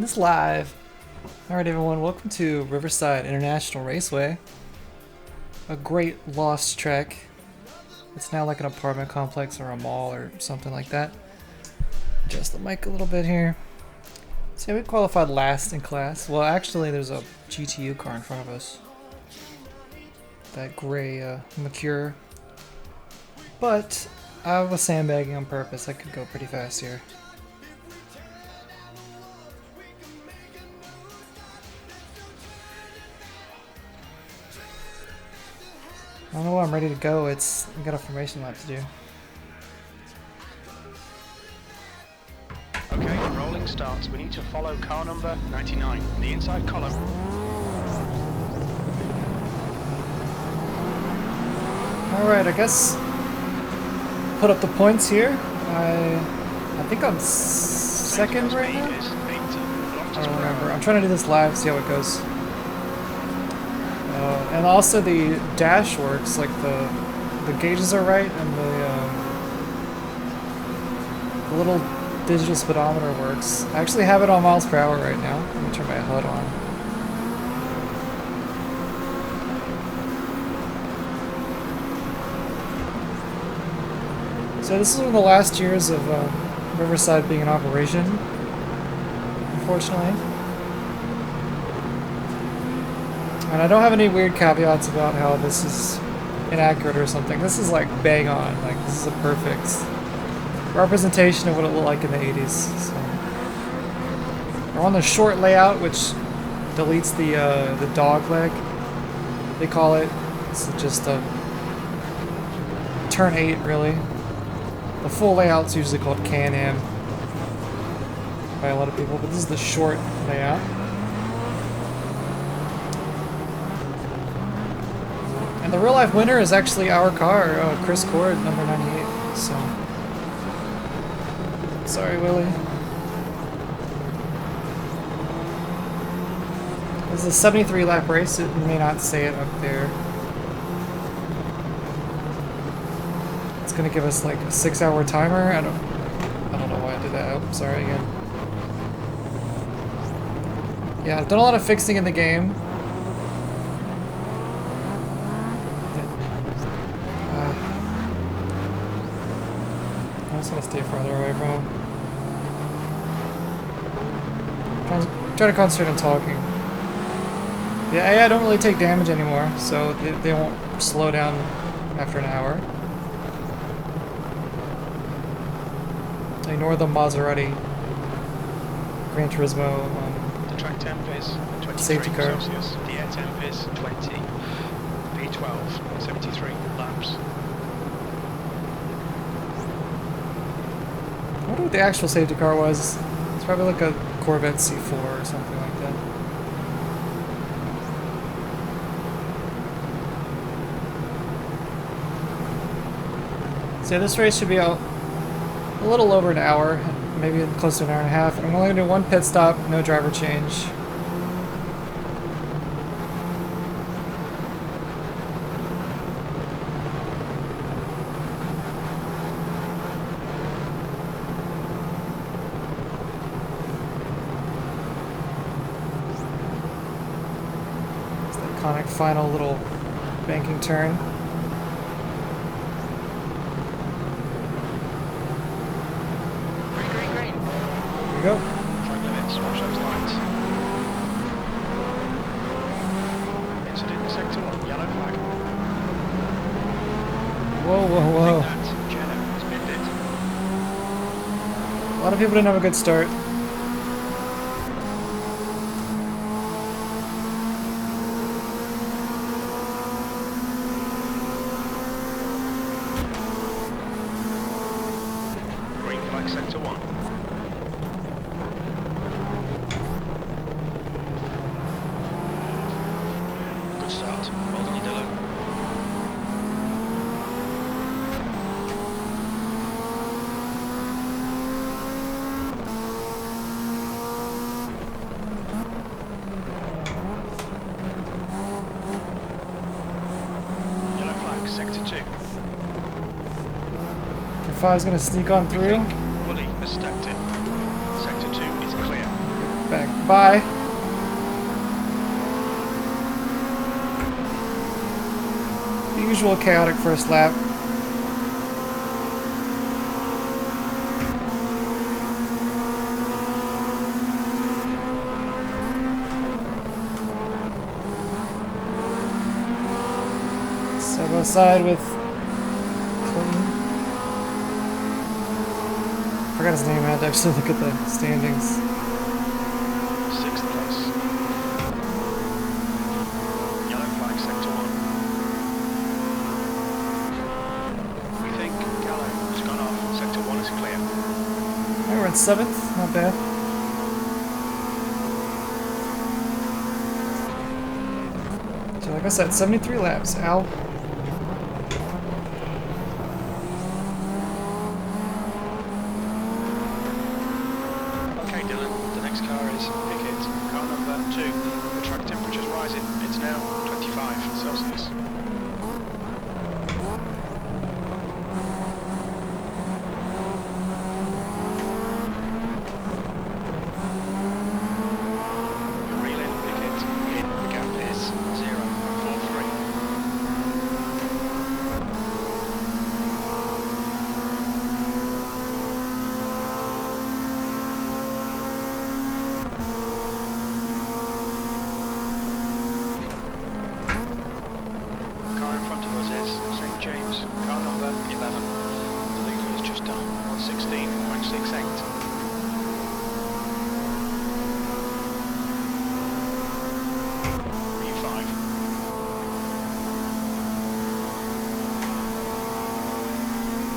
is live. Alright everyone, welcome to Riverside International Raceway. A great lost track. It's now like an apartment complex or a mall or something like that. Adjust the mic a little bit here. So yeah, we qualified last in class. Well, actually there's a GTO car in front of us. That gray Mercure. But I was sandbagging on purpose. I could go pretty fast here. I don't know why I'm ready to go. It's I got a formation lap to do. Okay, rolling starts. We need to follow car number 99, the inside column. Alright, I guess put up the points here. I think I'm second right now? I don't remember. I'm trying to do this live, see how it goes. And also the dash works, like the gauges are right, and the little digital speedometer works. I actually have it on miles per hour right now. Let me turn my HUD on. So this is one of the last years of Riverside being in operation, unfortunately. And I don't have any weird caveats about how this is inaccurate or something. This is like bang on. Like this is a perfect representation of what it looked like in the 80s. So we're on the short layout, which deletes the dog leg, they call it. It's just a turn 8 really. The full layout's usually called Can-Am by a lot of people, but this is the short layout. And the real-life winner is actually our car, Chris Cord, number 98, so... Sorry, Willie. This is a 73-lap race, it may not say it up there. It's gonna give us like a 6-hour timer, I don't know why I did that, oh, sorry again. Yeah, I've done a lot of fixing in the game. I'm just gonna stay farther away from him. Try to concentrate on talking. Yeah, I don't really take damage anymore, so they won't slow down after an hour. Ignore the Maserati Gran Turismo The track temp is 23 safety car. Celsius. The air temp is 20. P12, 73 laps. I wonder what the actual safety car was. It's probably like a Corvette C4 or something like that. So this race should be out a little over an hour, maybe close to an hour and a half. I'm only going to do one pit stop, no driver change. Iconic final little banking turn. Green, green, green. There we go. Track limits, watch those lights. Incident in sector 1, yellow flag. Whoa, whoa, whoa. That, Jenna has pinned it. A lot of people didn't have a good start. Green flag sector 1. Good start. Well done, Dylan. Yellow flag sector 2. If I was going to sneak on through. Woolly has stepped in. Sector 2 is clear. back by. The usual chaotic first lap. Side by side with Clinton. Forgot his name. I had to actually look at the standings. 6th place. Yellow flag, sector 1. We think Gallo has gone off. Sector 1 is clear. Alright, we're in 7th. Not bad. So like I said, 73 laps. Al.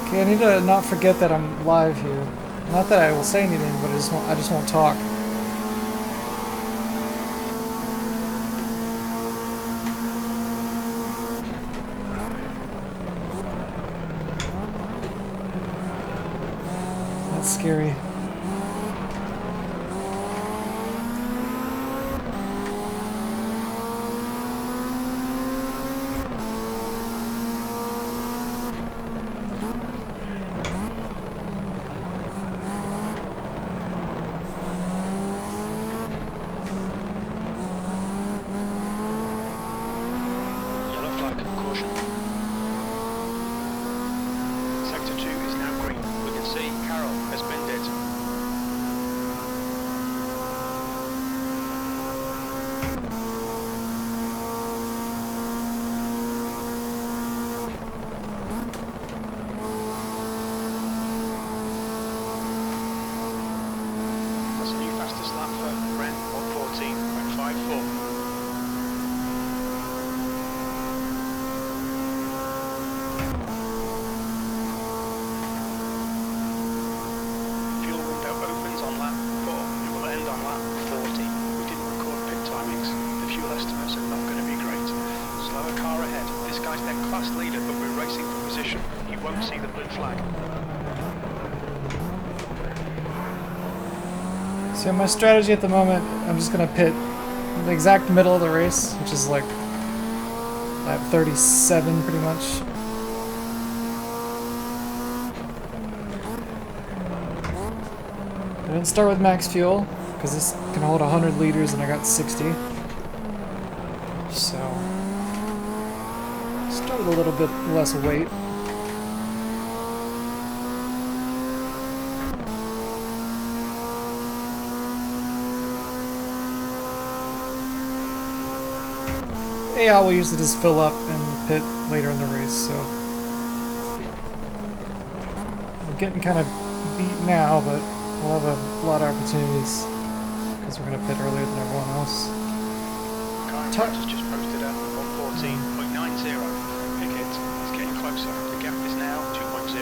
Okay, I need to not forget that I'm live here. Not that I will say anything, but I just won't talk. That's scary. So my strategy at the moment, I'm just going to pit in the exact middle of the race, which is like lap 37 pretty much. I didn't start with max fuel, because this can hold 100 liters and I got 60. So, start with a little bit less weight. Yeah, we'll usually just fill up and pit later in the race, so we're getting kind of beat now, but we'll have a lot of opportunities because we're going to pit earlier than everyone else. Car has just posted at 1:14.90. Pickett is getting closer. The gap is now 2.0.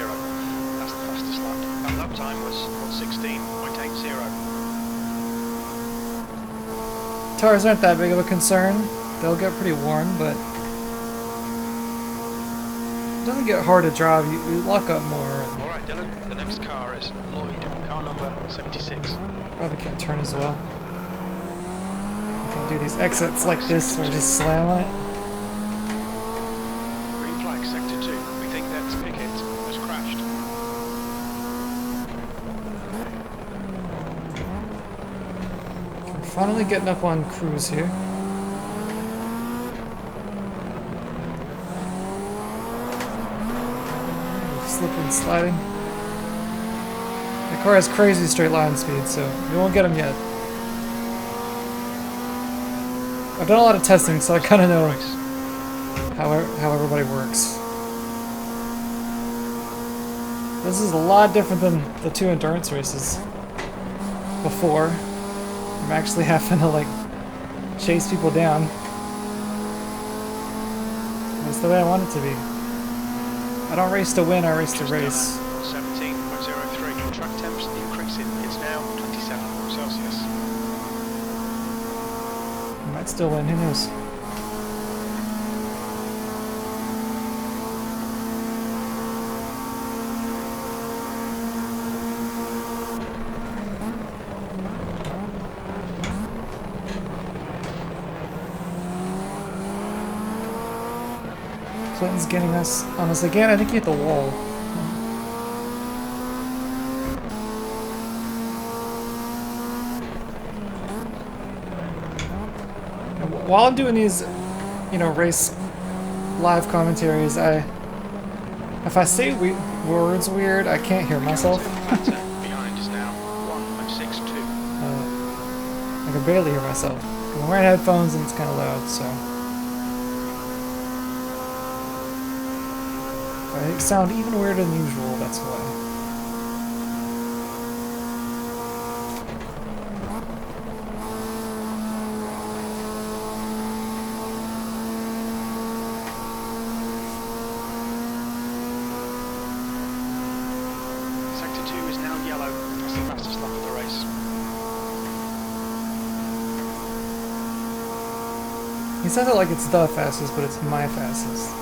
That's the fastest lap. That lap time was 1:16.80. Tires aren't that big of a concern. They'll get pretty worn, but it doesn't get hard to drive. You lock up more. Alright, Dylan, the next car is Lloyd, car number 76. Probably can't turn as well. You can do these exits like this where you just slam on it. Green flag, sector 2. We think that Pickett has crashed. Finally getting up on cruise here. Slipping, sliding. The car has crazy straight line speed, so we won't get them yet. I've done a lot of testing, so I kind of know how everybody works. This is a lot different than the 2 endurance races before. I'm actually having to like chase people down. That's the way I want it to be. I don't race to win, I race to race. 17.03. Track temps increasing. It's now 27 Celsius. I might still win, who knows? Clinton's getting us on us again. I think he hit the wall. And while I'm doing these, you know, race live commentaries, if I say words weird, I can't hear myself. Behind is now 1.62. I can barely hear myself. I'm wearing headphones and it's kind of loud, so. I sound even weirder than usual, that's why. Sector 2 is now yellow. That's the fastest lap of the race. He says it like it's the fastest, but it's my fastest.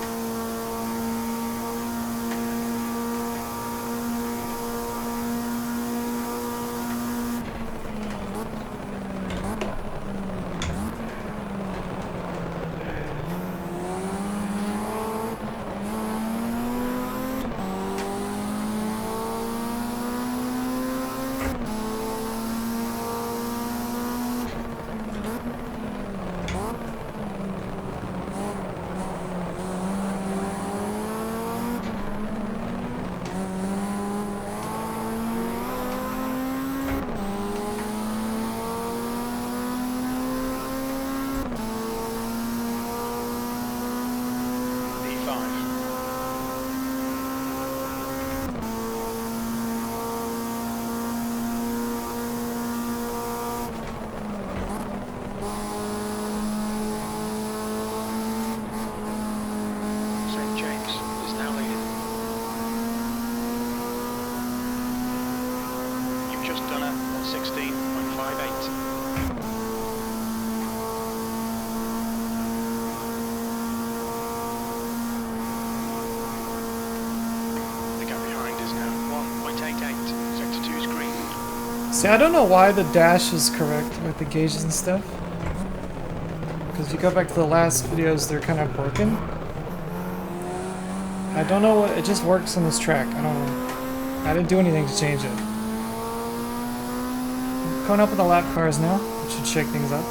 See, I don't know why the dash is correct with the gauges and stuff. Because if you go back to the last videos, they're kind of broken. I don't know what, it just works on this track. I don't know. I didn't do anything to change it. Coming up with the lap cars now, which should shake things up.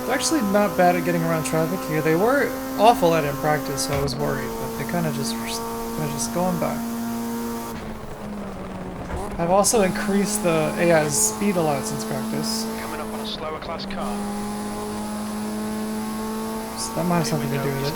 They're actually not bad at getting around traffic here. They were awful at it in practice, so I was worried, but they kind of just going by. I've also increased the AI's speed a lot since practice. Coming up on a slower class car. So that might have something to do with it.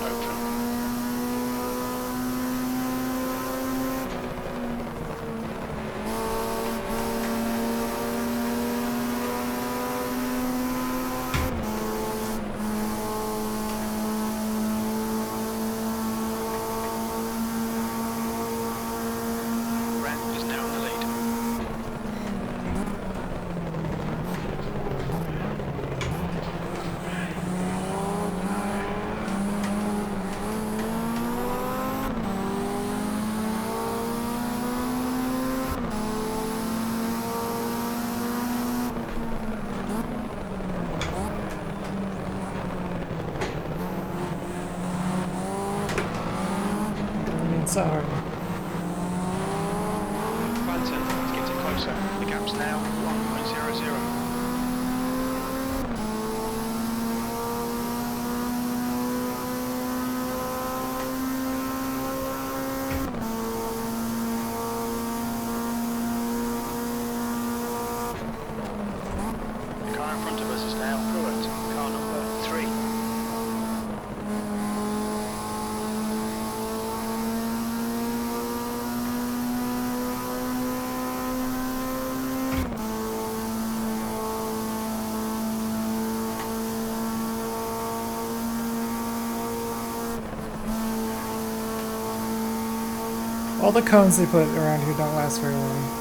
so hard. Clanton is getting closer. The gap's now 1.00. The car in front of us is now Pruitt, car number 3. All the cones they put around here don't last very long.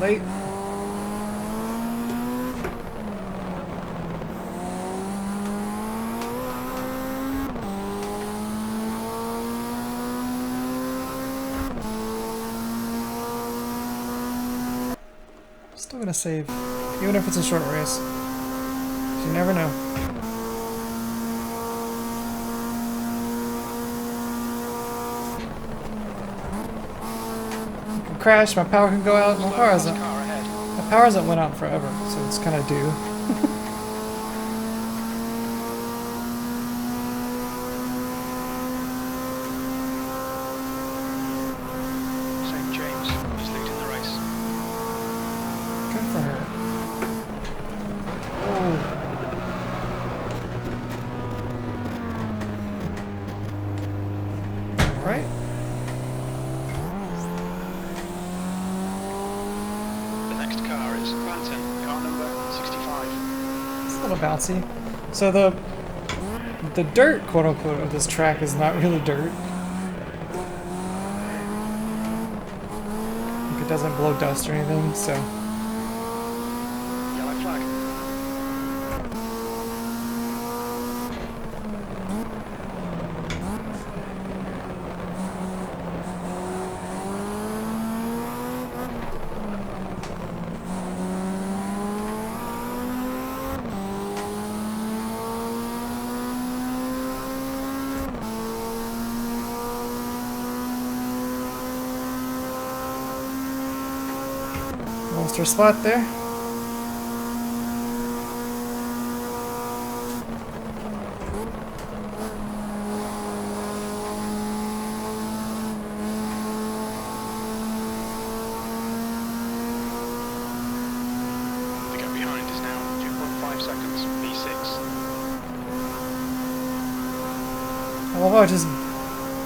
Late. Still gonna save, even if it's a short race. 'Cause you never know. I can crash, my power can go out, my power hasn't. Car ahead. My power hasn't went out forever, so it's kind of due. St. James is leading the race. Good for her. Oh. Right? The next car is Clanton, car number 65. It's a little bouncy. So the dirt, quote unquote, of this track is not really dirt. Like it doesn't blow dust or anything, so. Yellow flag. Lost her spot there. The gap behind is now 2.5 seconds. V6. I love how I just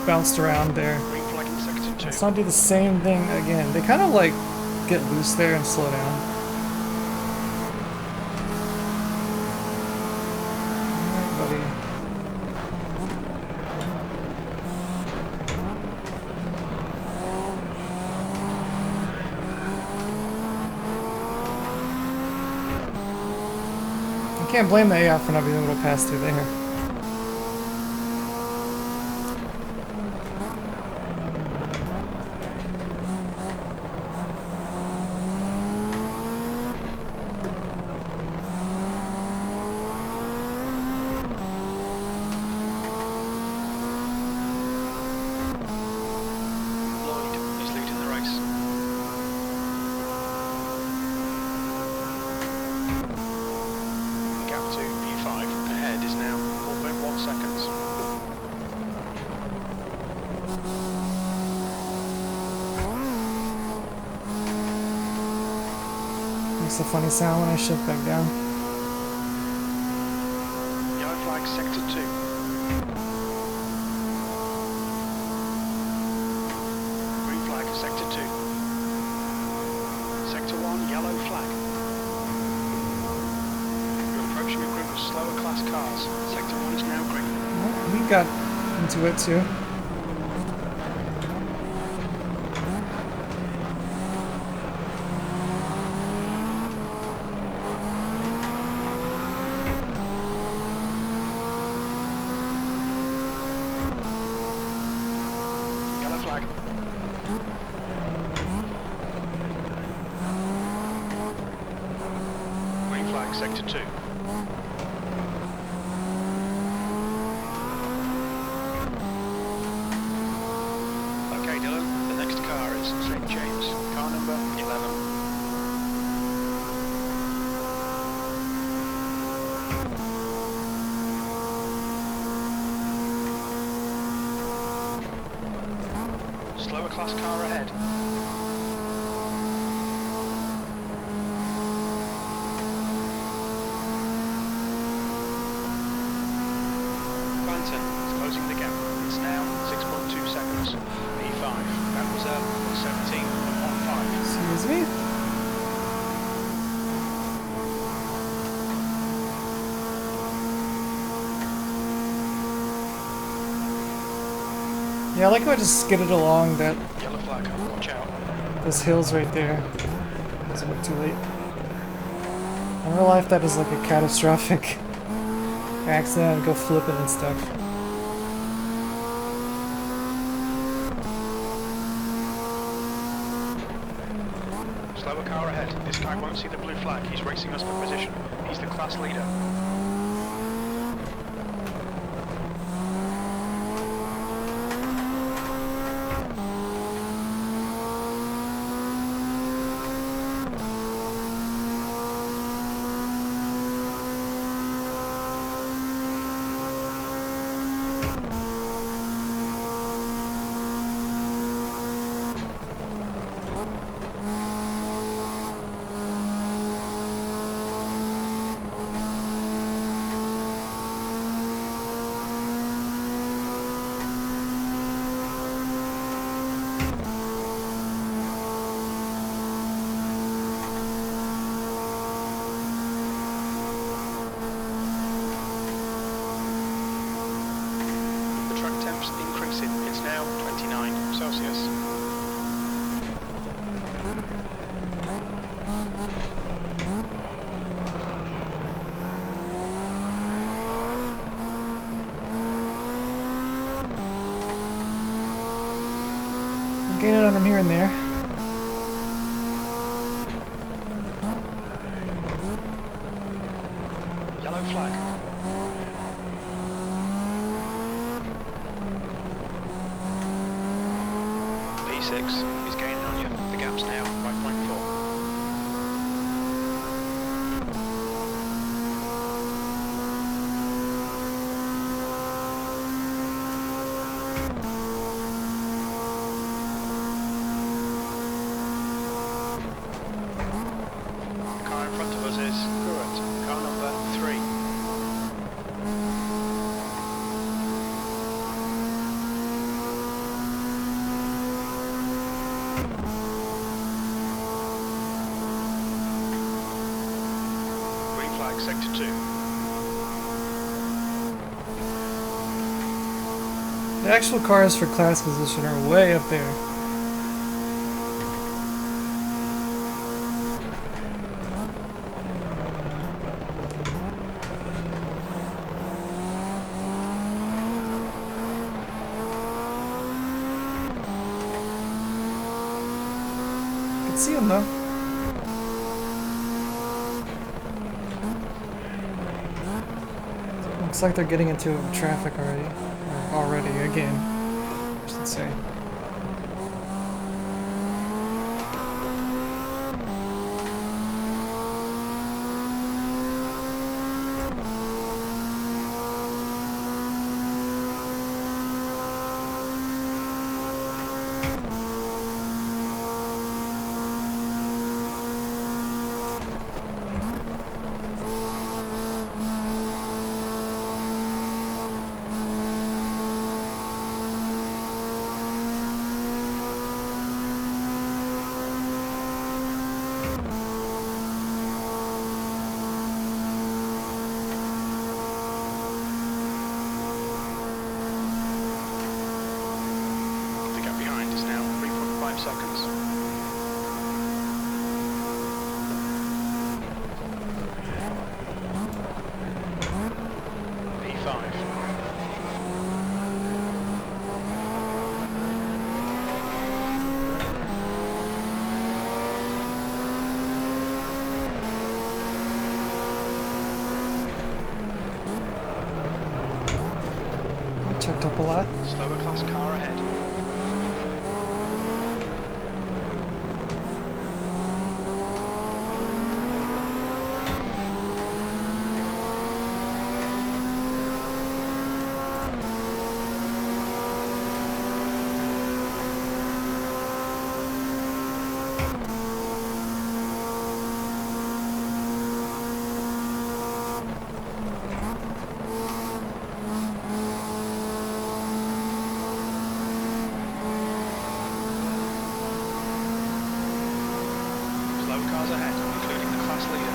bounced around there. Green flag in sector 2. Let's not do the same thing again. They kind of like get loose there and slow down. Alright, buddy. I can't blame the AI for not being able to pass through there. Lloyd is leading the race. The gap to V5 ahead is now 4.1 seconds. Makes a funny sound when I shift back down. Yellow flag sector 2. Green flag sector 2. Sector 1 yellow flag. You're approaching a group of slower class cars. Sector 1 is now green. Well, we got into it too. sector 2. Okay, Dylan, the next car is St. James, car number 11. Slower class car ahead. Clanton is closing the gap. It's now 6.2 seconds. P5. That was 17.15. Excuse me? Yeah, I like how I just skidded along that Yellow flag, watch out. those hills right there. It's a bit too late. In real life, that is like a catastrophic accident. I'd go flipping and stuff. Slower car ahead. This guy won't see the blue flag. He's racing us for position. He's the class leader. Increasing. It's now 29 Celsius. I'm gaining on them here and there. Yellow flag. P6 is gaining on you. The gap's now 5.4. The car in front of us is Current, car number 3. Sector 2. The actual cars for class position are way up there. I can see them though. Looks like they're getting into traffic already. Or already, again, I should say. backed up a lot. Slower class car ahead. Cars ahead, including the class leader.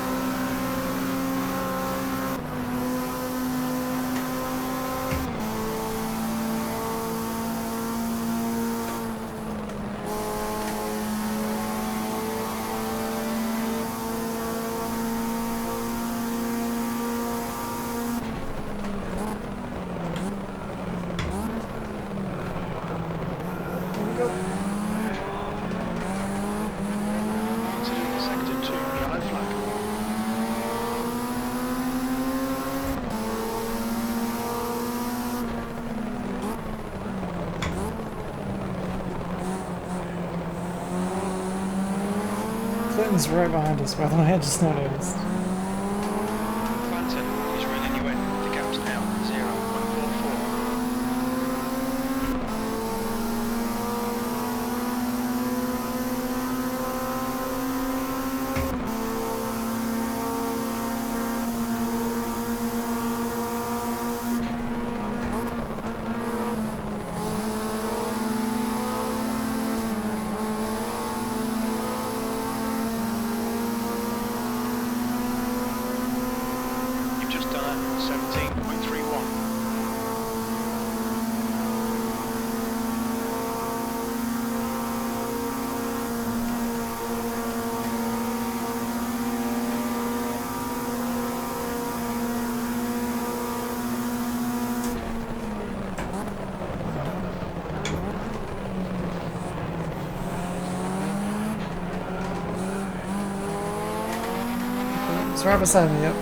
Clinton's right behind us, by the way, I just noticed. Clinton is running you in. The gap's now 0.44. Just done a 17.31. It's right beside me, yep.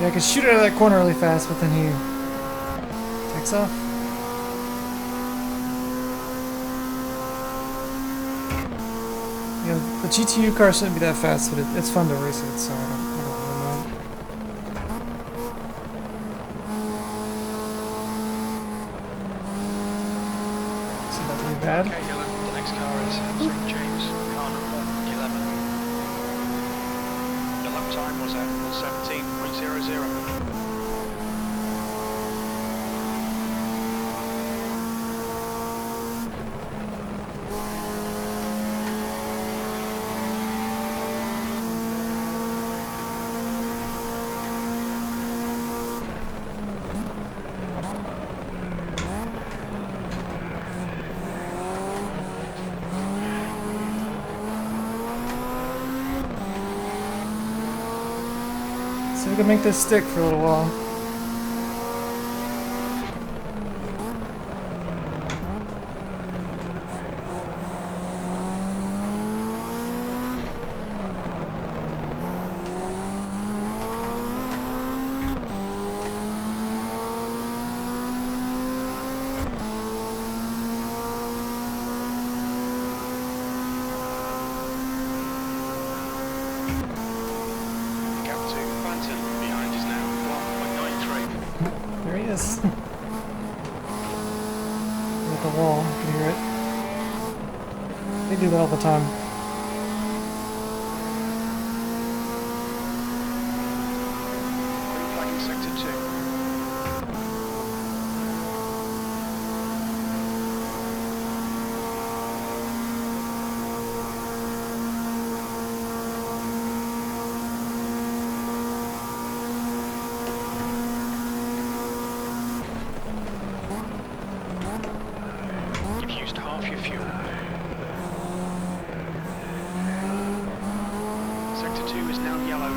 Yeah, I could shoot it out of that corner really fast, but then he takes off. Yeah, the GTO car shouldn't be that fast, but it's fun to race it, so I don't really mind. So that would be bad. Okay, Dylan, the next car is St. James, car number 11. The lap time was at 17.00. So we can make this stick for a little while. There he is. At the wall, you can hear it. They do that all the time. Flagging sector 2. Half your fuel. Sector 2 is now yellow.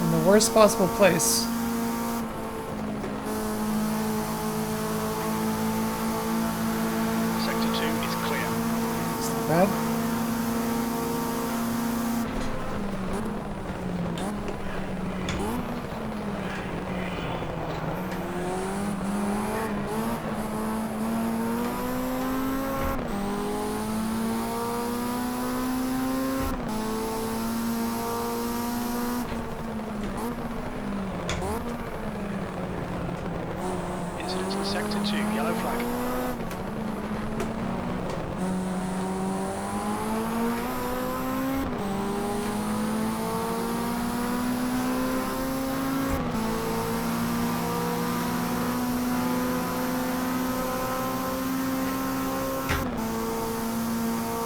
in the worst possible place. Sector 2 is clear. It's not bad. Incident in Sector 2, yellow flag.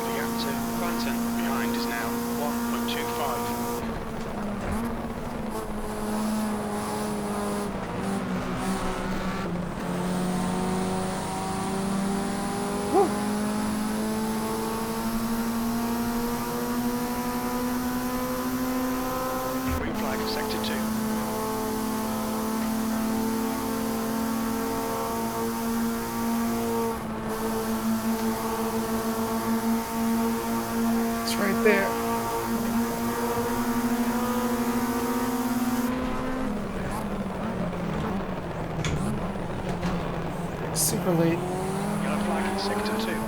The gap to Clanton behind is now 1.25. Woo. Green flag for Sector 2. It's right there. Super late. Yellow flag in Sector 2.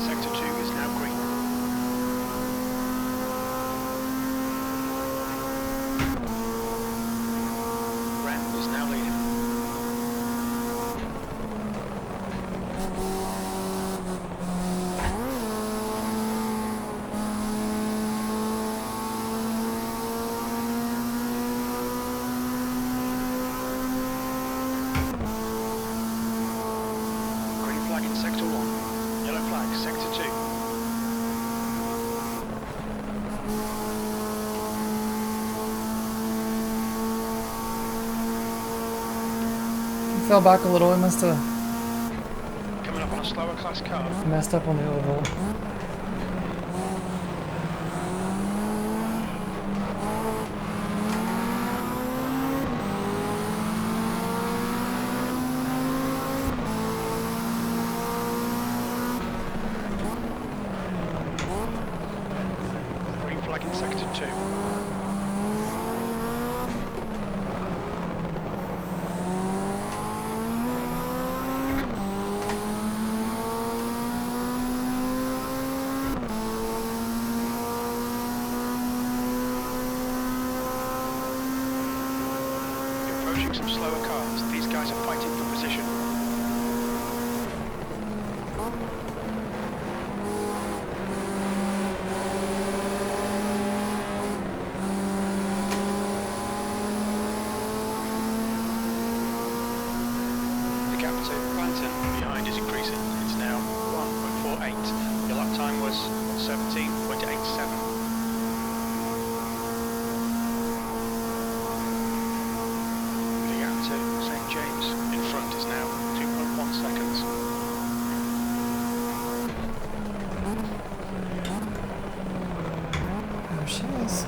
Sector 2 is now green. Ren is now leading. Green flag in Sector 1. Yellow flag, Sector 2. He fell back a little. He must have Coming up on a slower class car. messed up on the oval. Green flag in Sector 2. You're approaching some slower cars. These guys are fighting for position. The gap to Clanton behind is increasing. It's now 1.48. Your lap time was 17.87. The gap to St James in front is now 2.1 seconds. There she is.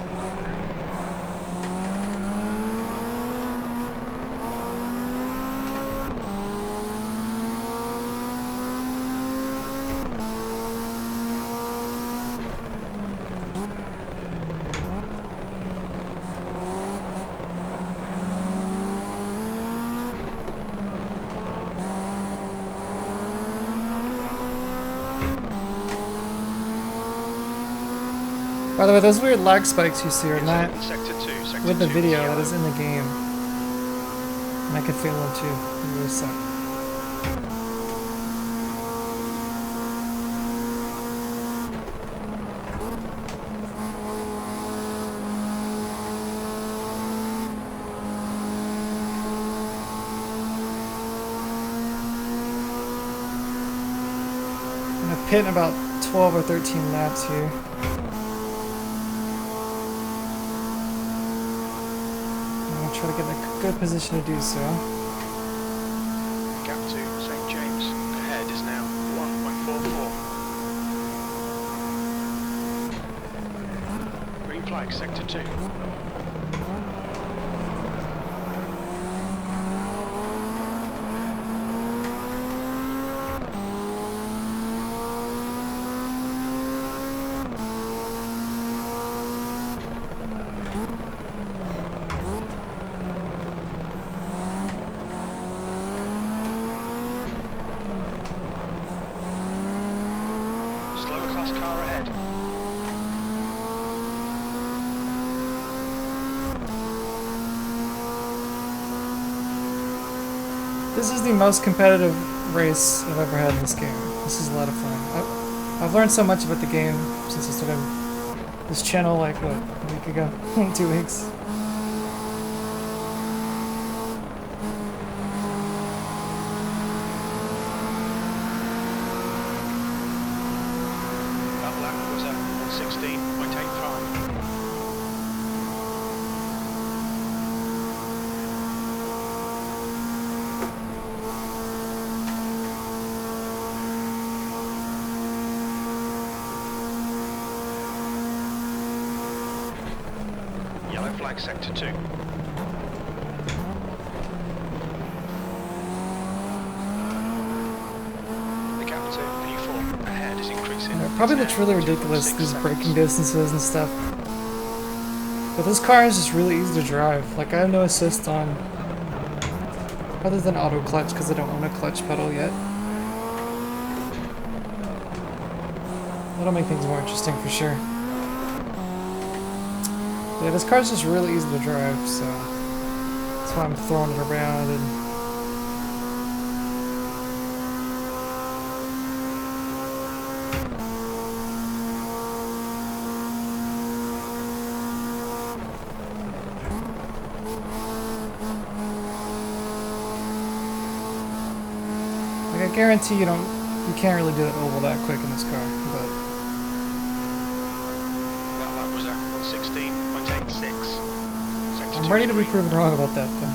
By the way, those weird lag spikes you see are not Sector 2, Sector with the 2 video, yellow. that is in the game. And I can feel them too. They really suck. pit in about 12 or 13 laps here. I'm gonna try to get in a good position to do so. Gap to St James ahead is now 1.44. Green flag, sector 2. This is the most competitive race I've ever had in this game. This is a lot of fun. I've learned so much about the game since I started this channel like, what, a week ago? 2 weeks. That lap was at 16.85. Flag sector 2. The gap to P4 ahead is increasing. It probably looks really ridiculous, these braking distances and stuff. But this car is just really easy to drive. Like, I have no assist on, other than auto clutch, because I don't own a clutch pedal yet. That'll make things more interesting for sure. Yeah, this car's just really easy to drive, so that's why I'm throwing it around and like, I guarantee you can't really do that oval that quick in this car, but I'm ready to be proven wrong about that, though.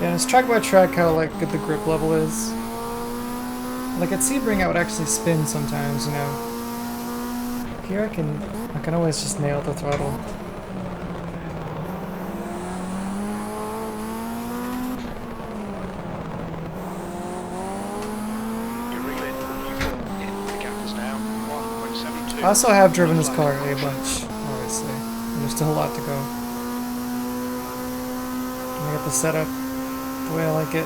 Yeah, it's track by track how like good the grip level is. Like at Sebring I would actually spin sometimes, you know. Here I can always just nail the throttle. I also have driven this car a bunch, obviously. And there's still a lot to go. I got the setup the way I like it.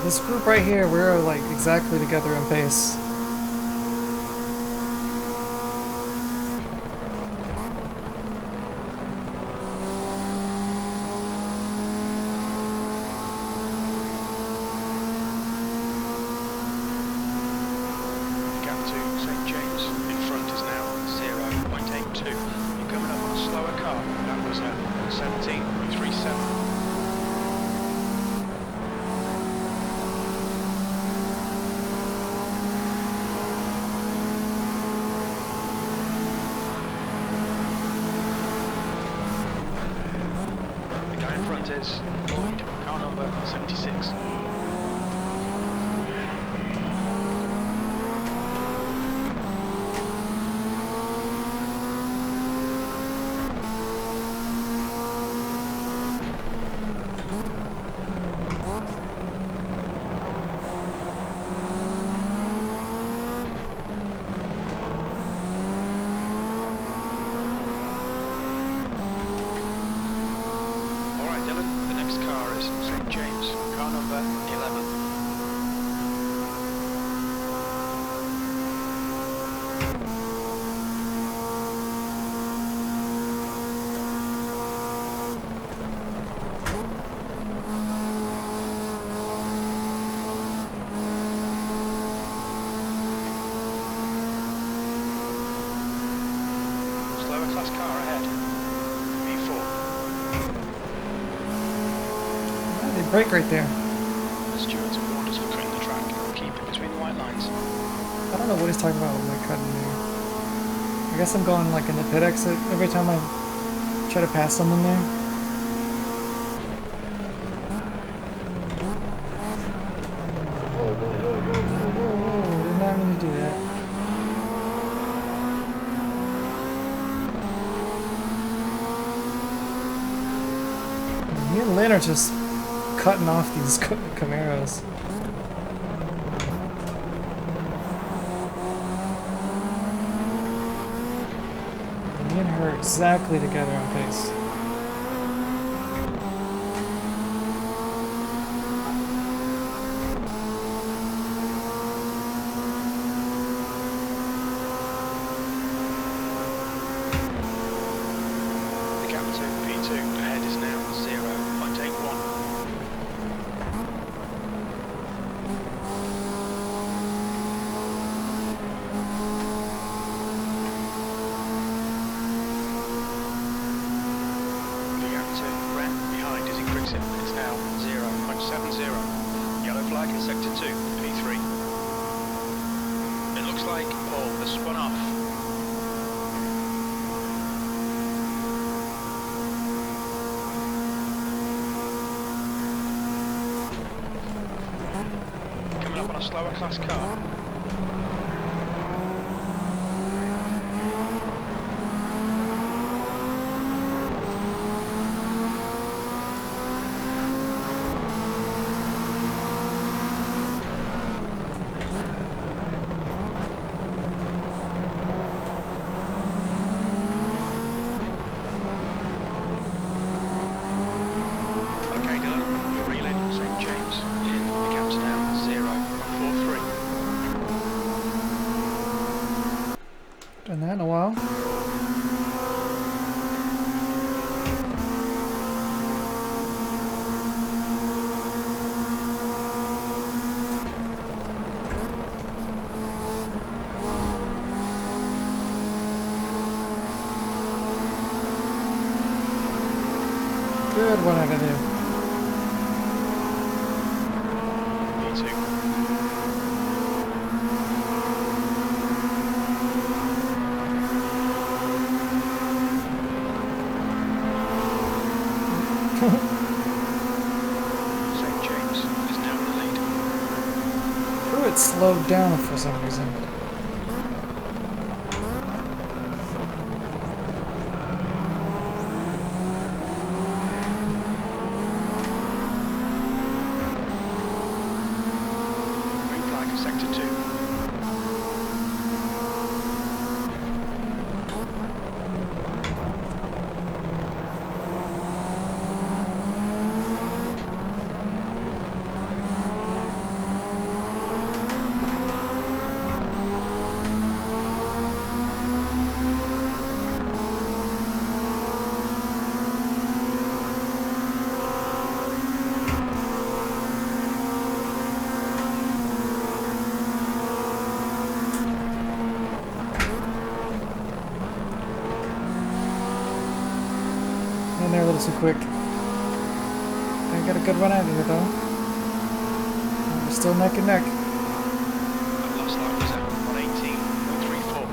This group right here, we're like exactly together in pace. Gap to St James in front is now 0.82. You're coming up on a slower car. That was at 17.37. Is Lloyd, car number 76. St James, car number 11. Slower class car ahead. They break right there. The stewards have warned us for cutting the track. Keep it between the white lines. I don't know what he's talking about with my cutting there. I guess I'm going like in the pit exit every time I try to pass someone there. Whoa, whoa, whoa, whoa, whoa, whoa, whoa. Did not mean to do that. Me and Lynn are just cutting off these Camaros. Me and her exactly together on pace. The gap to P2 ahead is now 0.81. It's now 0.70. Yellow flag in sector 2, P3. It looks like Paul has spun off. Coming up on a slower class car. Done that in a while. Good, what I gotta do. St. James is now in the lead. Pruitt slowed down for some reason. Green flag of sector 2. there a little too quick. I got a good run out of here though. We're still neck and neck. That last lap was at 118.34.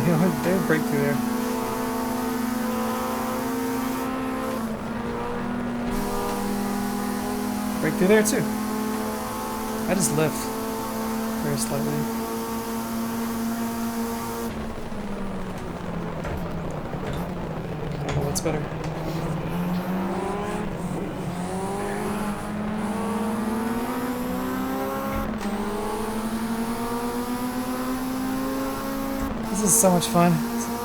Yeah, they would break through there. Break through there too. I just lift very slightly. I don't know what's better. This is so much fun. I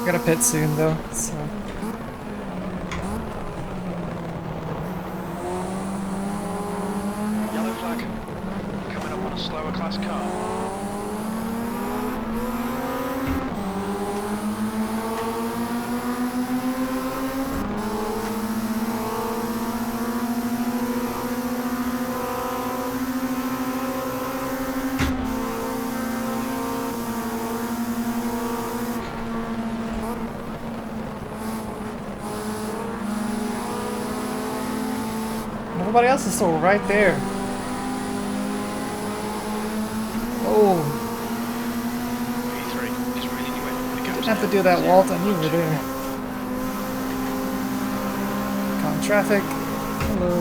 gotta pit soon though, so. Yellow flag. Coming up on a slower class car. Everybody else is still right there. Oh. P3 is reeling you in. The gap's Didn't have to now do that, Walt. I 0.21. knew you were there. Caught in traffic. Hello.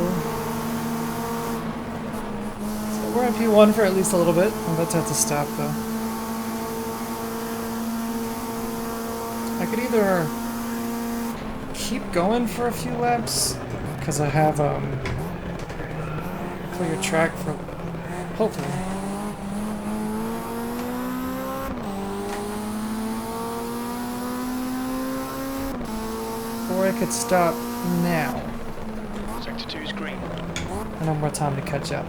So we're in P1 for at least a little bit. I'm about to have to stop though. I could either keep going for a few laps because I have clear track for hopefully. Or I could stop now. Sector 2 is green. I have more time to catch up.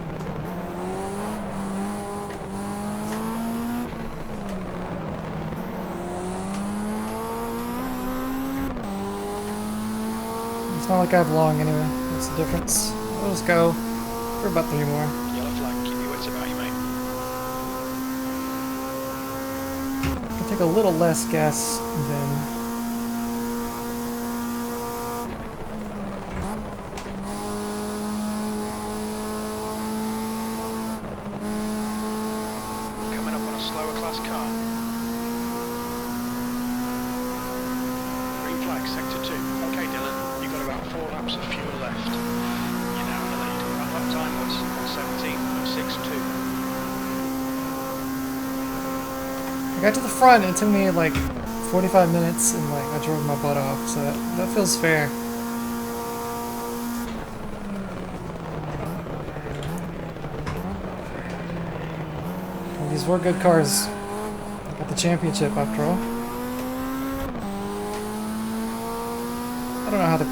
It's not like I have long anyway. What's the difference? We'll just go for about 3 more. Yellow flag, keep your wits about you, mate. I'll take a little less gas than. Coming up on a slower class car. Green flag, sector 2. Okay, Dylan, you've got about 4 laps of fuel left. You're now in the lead. That lap time was 1:17.62. I got to the front and it took me like 45 minutes and like I drove my butt off, so that feels fair. Well, these were good cars. Got the championship after all. I don't know how they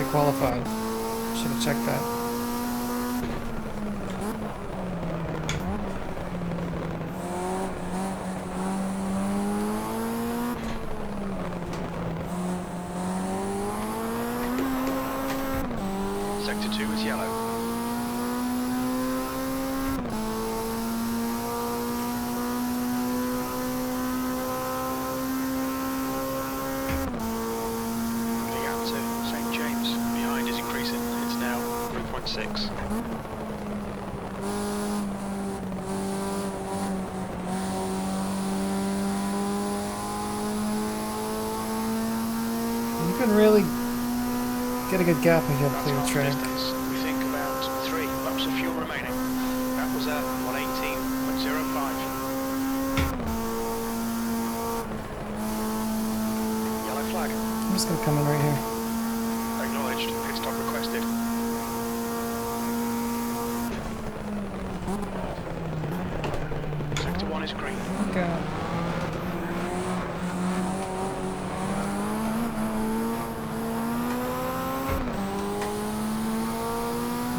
qualified. Should have checked that. Sector 2 is yellow. Moving out to St. James. Behind is increasing. It's now 3.6. You can really get a good gap if you have That's clear half the track. distance. We think about 3 laps of fuel remaining. That was at 118.05. Yellow flag. I'm just gonna come in right here. Acknowledged. Pit stop requested. Sector 1 is green. Okay.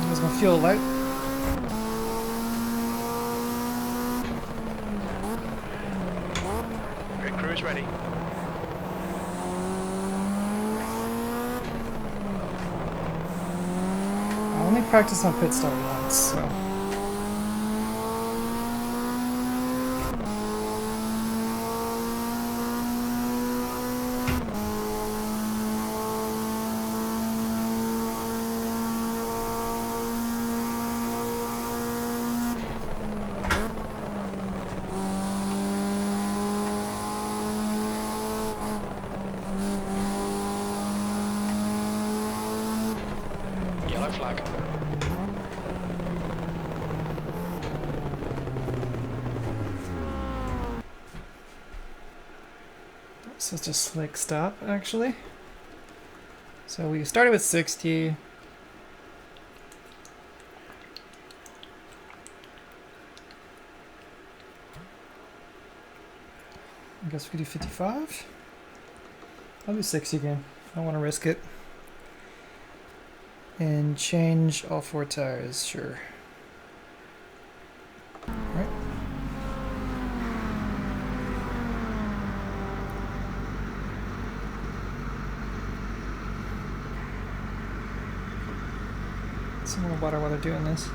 There's my fuel light. Pit crew is ready. I only practiced on pit stop once, so. flag. Such a slick stop, actually. So we started with 60. I guess we could do 55. I'll do 60 again. I don't want to risk it. And change all 4 tires, sure. Alright. Some more water while they're doing this.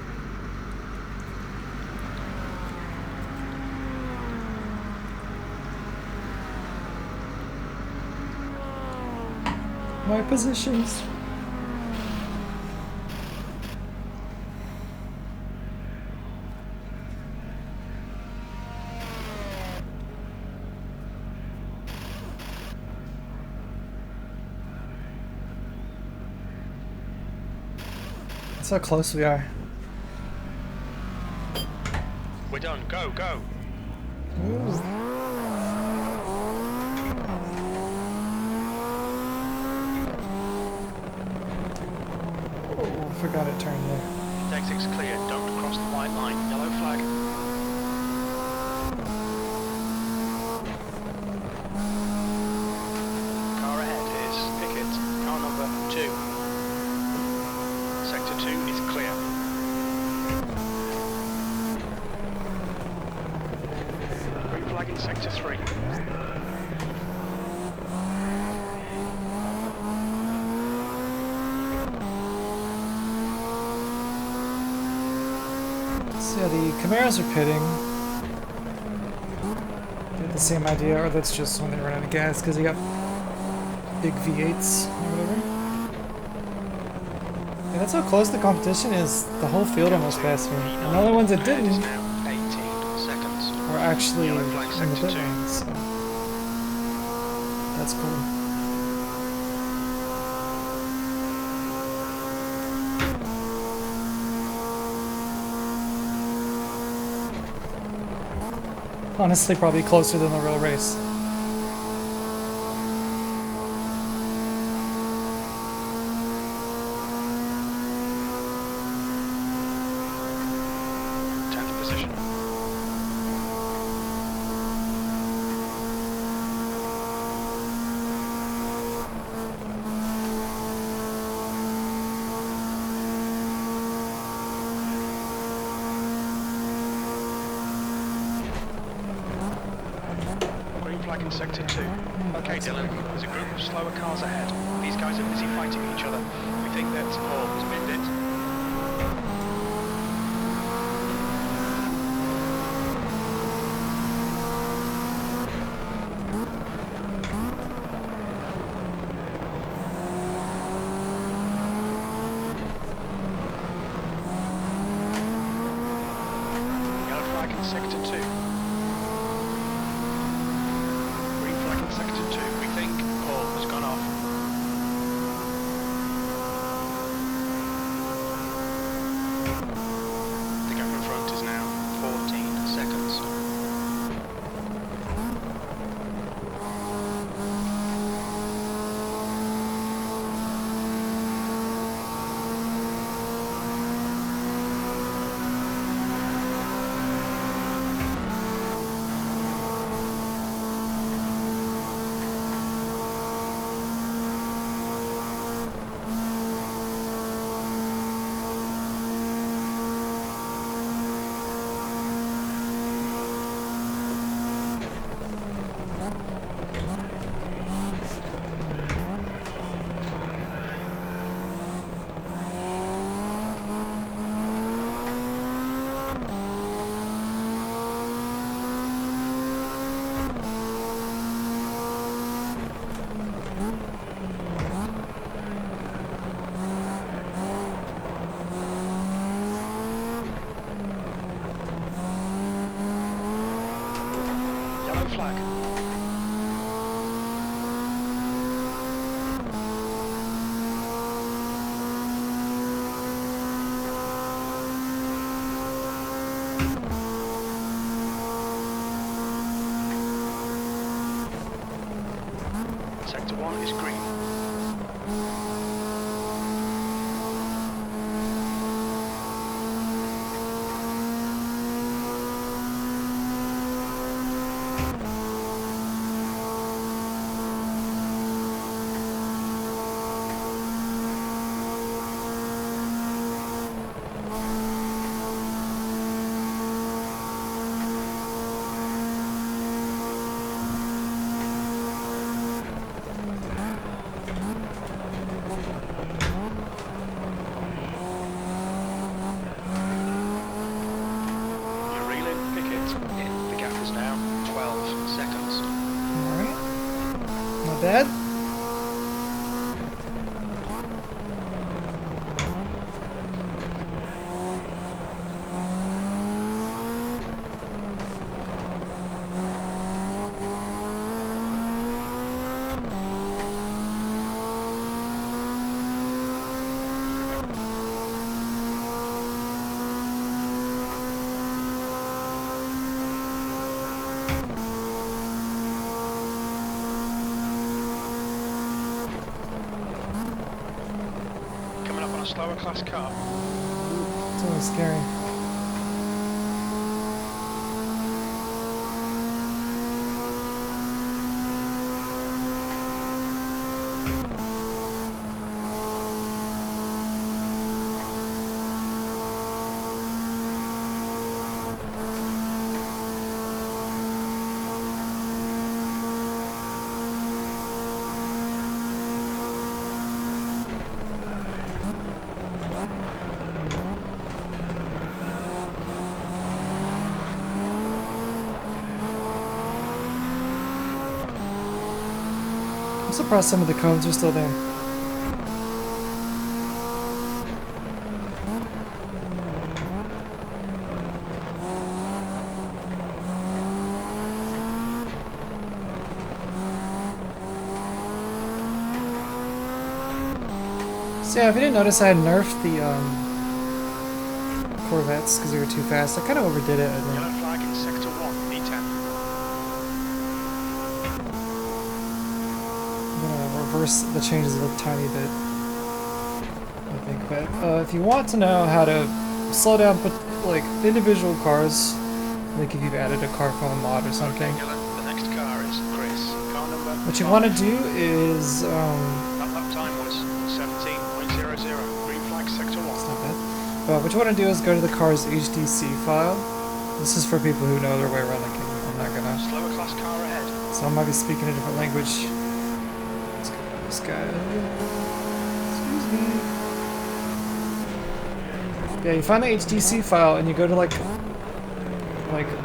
My positions. That's how close we are. We're done. Go, go. Ooh. Oh, forgot it turned there. Exit's clear. Don't cross the white line. Yellow flag. Car ahead is Pickett. Car number 2. Sector 2 is clear. Green flag in Sector 3. So yeah, the Camaros are pitting. They have the same idea, or that's just when they run out of gas because they got big V8s or whatever. Yeah, that's how close the competition is. The whole field almost passed me. And the only ones that Ahead is didn't now 18 seconds. are actually in Yellow flag the sector pit 2. lane, so that's cool. Honestly, probably closer than the real race. Position. Green flag in Sector 2. Okay, Dylan, there's a group of slower cars ahead. These guys are busy fighting each other. We think that Paul has binned it. Sector 2. Green flag in Sector 2. We think Paul has gone off. The gap in front is now 14 seconds. Flag. Sector 1 is green. Bad? Slower class car. It's always scary. I'm surprised some of the cones are still there. So yeah, if you didn't notice, I had nerfed the Corvettes because they were too fast. I kind of overdid it, I think. Yellow flag in Sector 1, E10. I'm gonna reverse the changes a tiny bit, I think. But if you want to know how to slow down, but like individual cars, like if you've added a car from a mod or something, Okay, Dylan, the next car is Chris. Car number what you 5. want to do is That lap time was 17.00. Green flag Sector 1. it's not bad. What you want to do is go to the car's HDC file. This is for people who know their way around the game. I'm not gonna. Slower class car ahead. So I might be speaking a different language. Let's go to this guy. Excuse me. Yeah, you find the HDC file and you go to like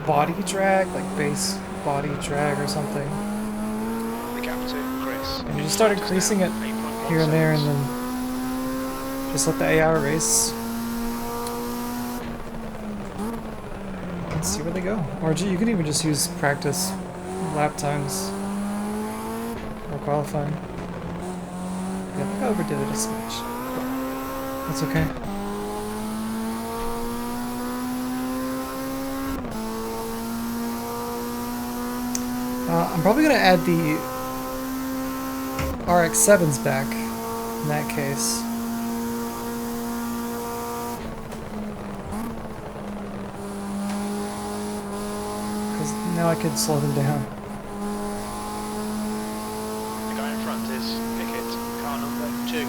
body drag, like base body drag or something. The gap to Chris. And you just start increasing it here and there, and then just let the AI race. And see where they go. Or you can even just use practice lap times or qualifying. Yeah, I think I overdid it a smidge. That's okay. I'm probably going to add the RX-7s back in that case. Because now I could slow them down. The guy in front is Pickett, car number 2.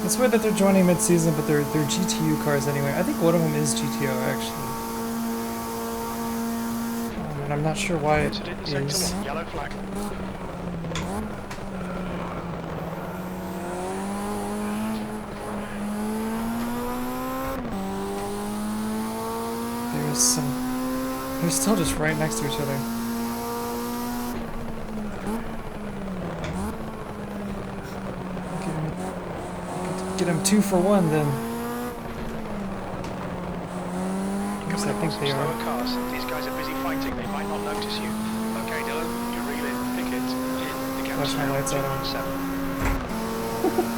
It's weird that they're joining mid-season, but they're GTU cars anyway. I think one of them is GTO, actually. And I'm not sure why it is. Yellow flag. There's some... They're still just right next to each other. Get them 2 for 1 then. Yes, I think they are. Cars. These guys are busy fighting. They might not notice you. Okay, Dylan, you're reeling. Pickett in the gap. Flash my lights out.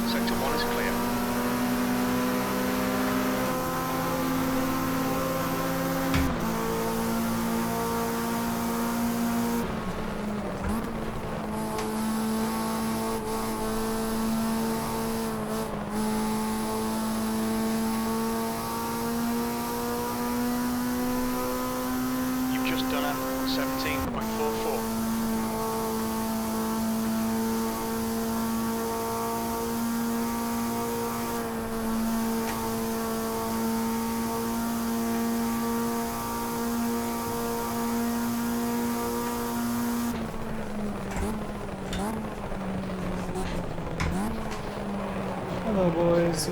Sector 1 is clear. Hello, boys.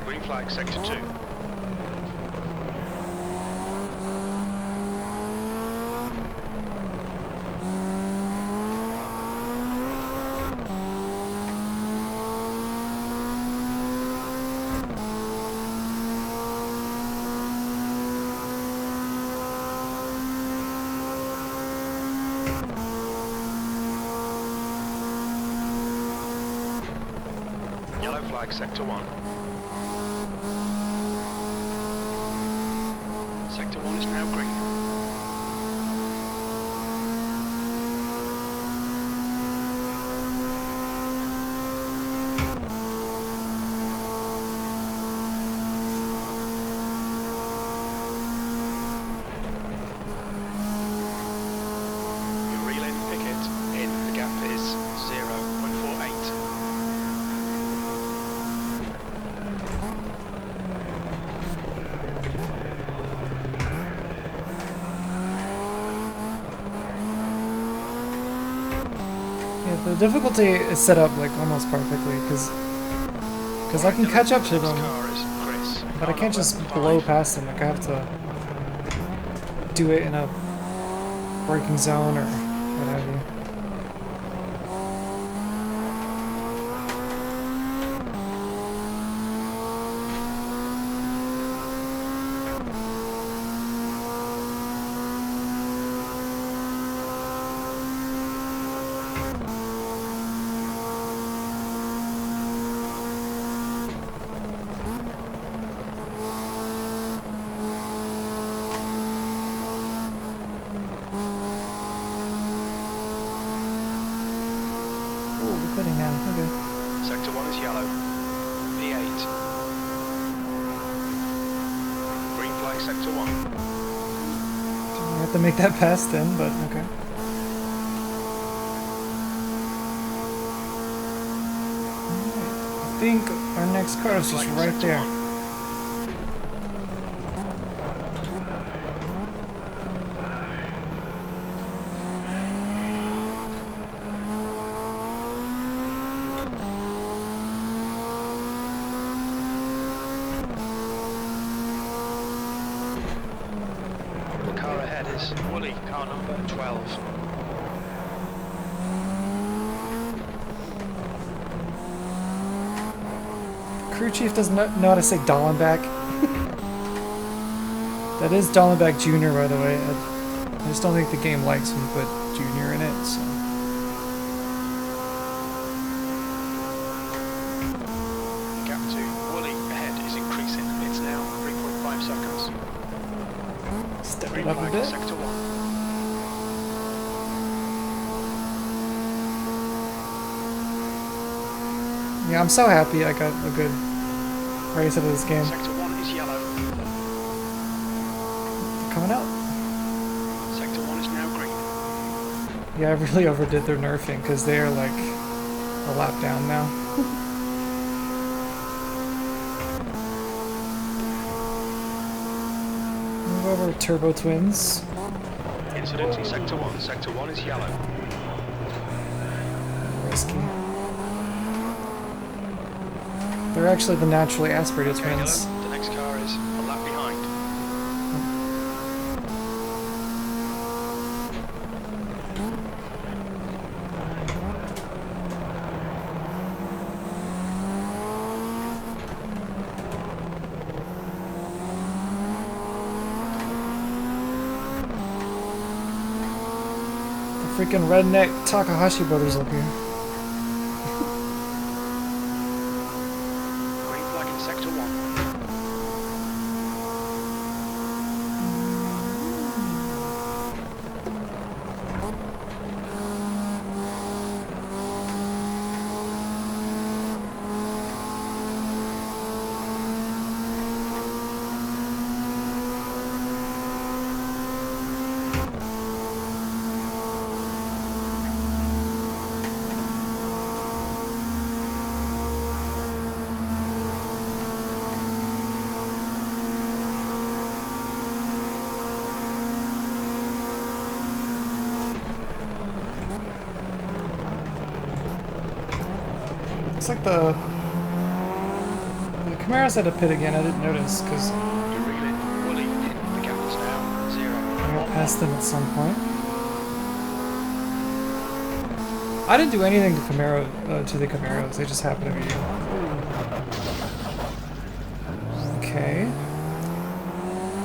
Green flag, sector 2. Yellow flag, sector 1. Sector 1 is now green. Your relay picket in, the gap is 0.48. Yeah, the difficulty is set up like almost perfectly because I can catch up to them, but I can't just blow past them. Like I have to do it in a braking zone or what have you. Quitting now. Okay. Sector 1 is yellow. P8. Green flag, sector 1. I have to make that pass then, but okay. Alright. I think our next car is just right there. Wooly, car number 12. Crew chief doesn't know how to say Dallenbach. That is Dallenbach Jr., by the way. I just don't think the game likes when you put Junior in it, so. Gap to Wooly ahead is increasing. It's now 3.5 seconds. Step Green it up a flag, bit. sector 1. Yeah, I'm so happy I got a good race out of this game. Sector 1 is yellow. Coming out. Sector 1 is now green. Yeah, I really overdid their nerfing because they're like a lap down now. Move over Turbo Twins. Incident in sector 1. Sector 1 is yellow. Risky. They're actually the naturally aspirated Okay, twins. yellow. The next car is a lap behind. The freaking redneck Takahashi brothers up here. Green flag in sector 1. Looks like the Camaros had to pit again. I didn't notice because You're reeling. Wooly. The gap is now 0. I got past them at some point. I didn't do anything to the Camaros. They just happened to be. Okay.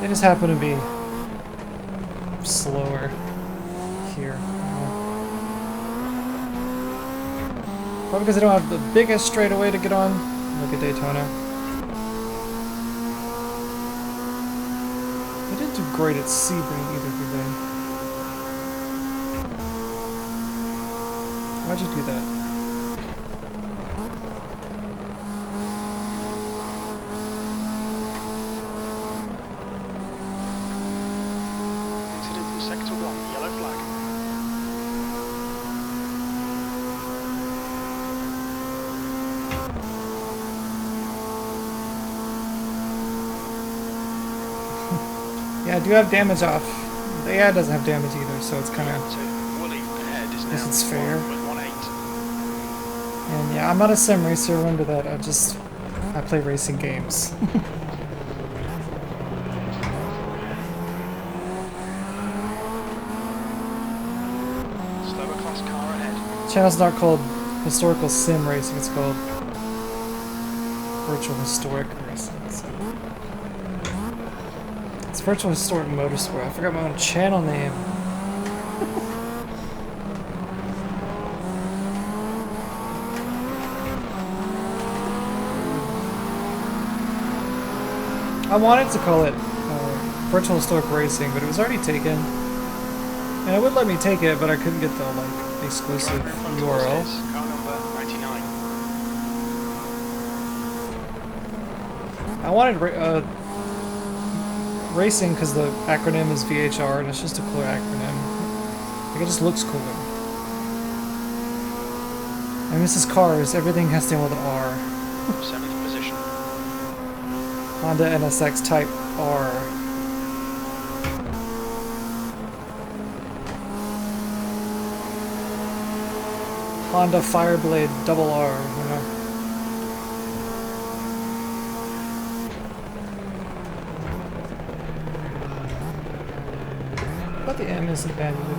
They just happen to be slower here. Probably because I don't have the biggest straightaway to get on, like a Daytona. They didn't do great at Sebring either, did they? Why'd you do that? Incident in sector 1, yellow flag. Yeah, I do have damage off. The AI doesn't have damage either, so it's kind of. Wooly ahead is now Guess it's fair. 1.18. And yeah, I'm not a sim racer. Remember that. I play racing games. Slower class car ahead. Channel's not called historical sim racing. It's called virtual historic racing. So. It's virtual historic motorsport. I forgot my own channel name. I wanted to call it virtual historic racing, but it was already taken. And it would let me take it, but I couldn't get the like exclusive URL. Car number 99. I wanted racing because the acronym is VHR, and it's just a cooler acronym. Like, it just looks cooler. And this is cars. Everything has to end with an R. 7th position. Honda NSX Type R. Honda Fireblade Double R, you know. But the M isn't bad either.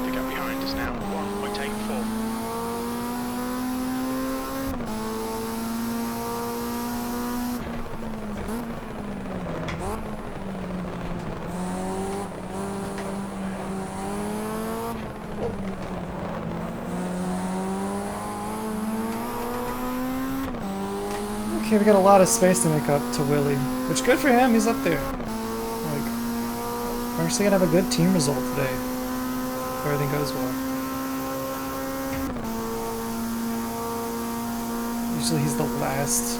The gap behind is now 1.84. Okay, we got a lot of space to make up to Willie, which good for him, he's up there. Like, we're actually gonna have a good team result today, if everything goes well. Usually he's the last.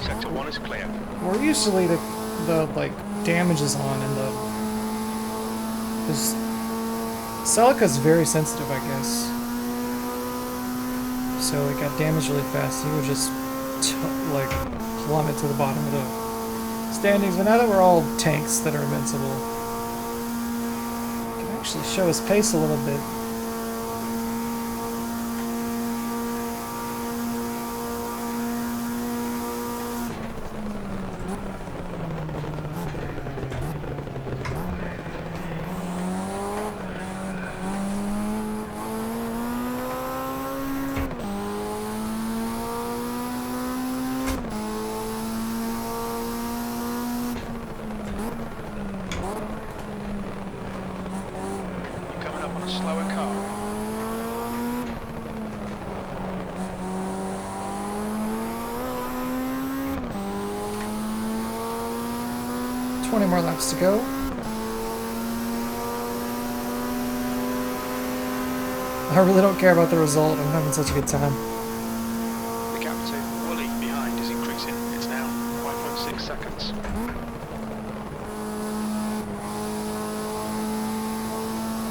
Sector 1 is clear. Or usually the like damage is on and because Celica's very sensitive, I guess. So it got damaged really fast. He would just like plummet to the bottom of the standings. But now that we're all tanks that are invincible, we can actually show his pace a little bit. A slower car. $20 more laps to go. I really don't care about the result. I'm having such a good time. The gap to Wooly behind is increasing. It's now 5.6 seconds.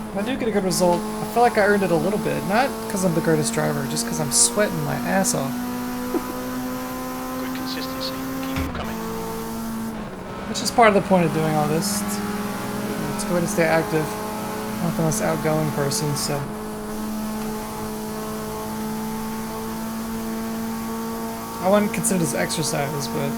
If I do get a good result, I feel like I earned it a little bit. Not because I'm the greatest driver, just because I'm sweating my ass off. Good consistency. Keep them coming. Which is part of the point of doing all this. It's going to stay active. I'm not the most outgoing person, so... I wouldn't consider this exercise, but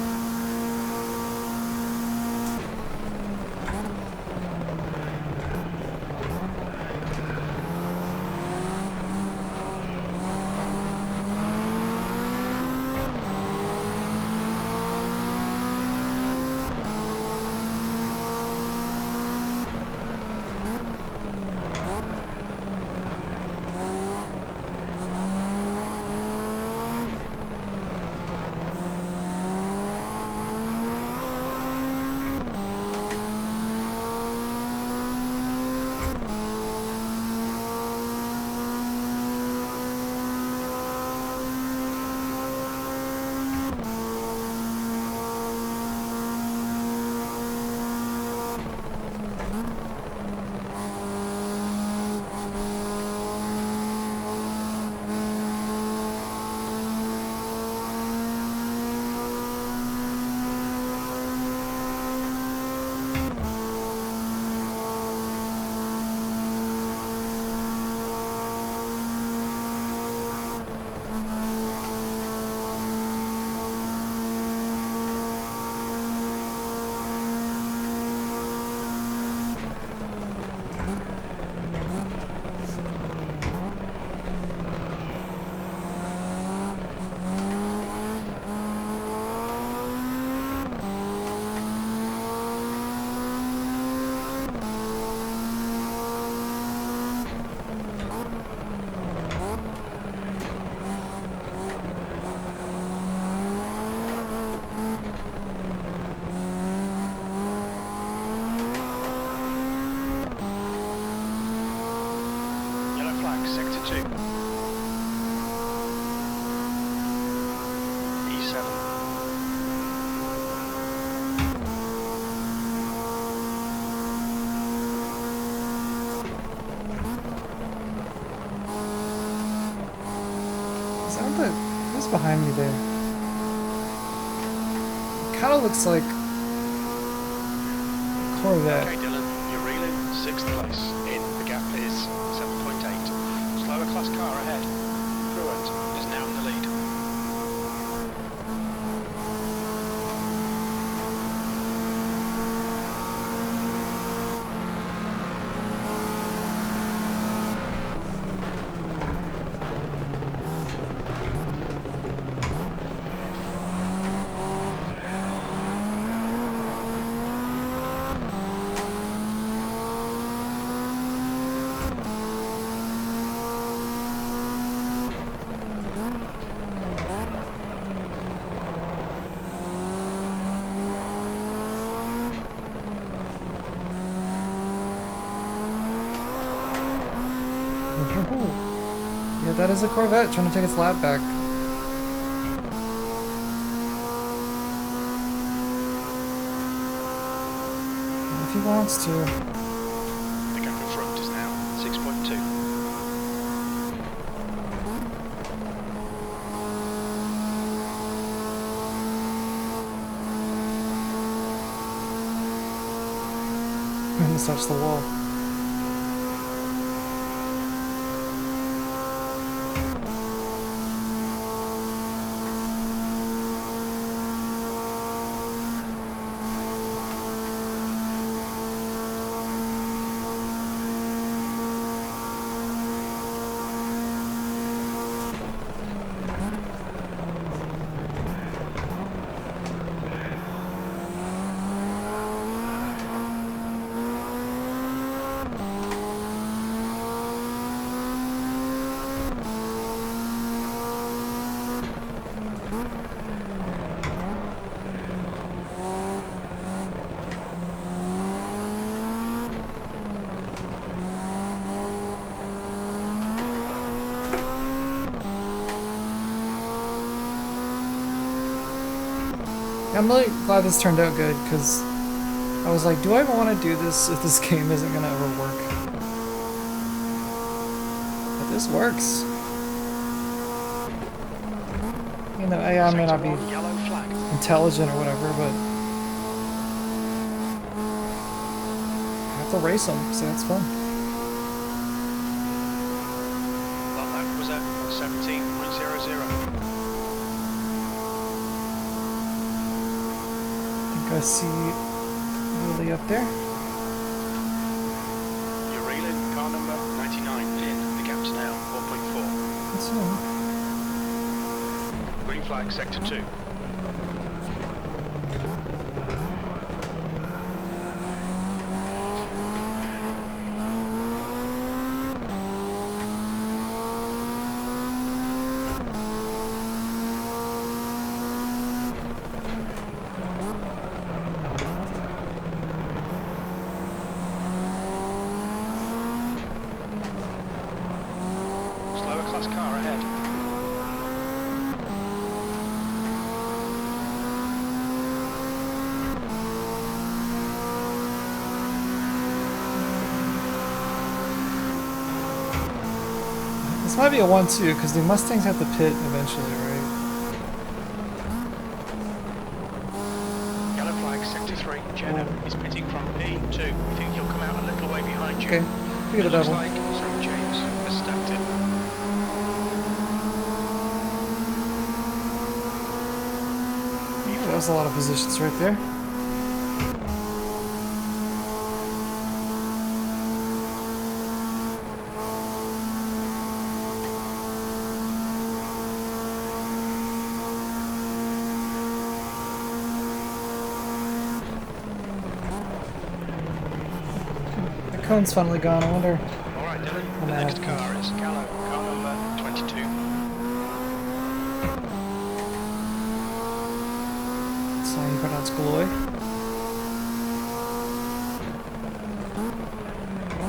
Sector 2. E7. is that the who's behind me there? It kind of looks like a Corvette. Okay, Dylan, you're reeling 6th place. The gap is 7.8. Slower class car ahead. Pruitt is now in the lead. Yeah, that is a Corvette trying to take its lap back. If he wants to. The gap in front is now 6.2. I'm gonna touch the wall. I'm really glad this turned out good, because I was like, do I even want to do this if this game isn't going to ever work? But this works. You know, I may not be intelligent or whatever, but I have to race them, so that's fun. Well, that was at 17.00. I see Lily up there. You're reeling, car number 99 in. The gap's now 4.4. That's him. Green flag, sector 2. Slower class car ahead. This might be a 1-2 because the Mustangs have to pit eventually, right? Yellow flag, sector 3. Jenna is pitting from P2. We think he'll come out a little way behind you. Okay, we get a Looks double. like St. James has stacked it. That was a lot of positions right there. The cone's finally gone. I wonder. Alright, Dylan, I'm the out. next car is Gallo, car number 22. So you pronounce Gloy.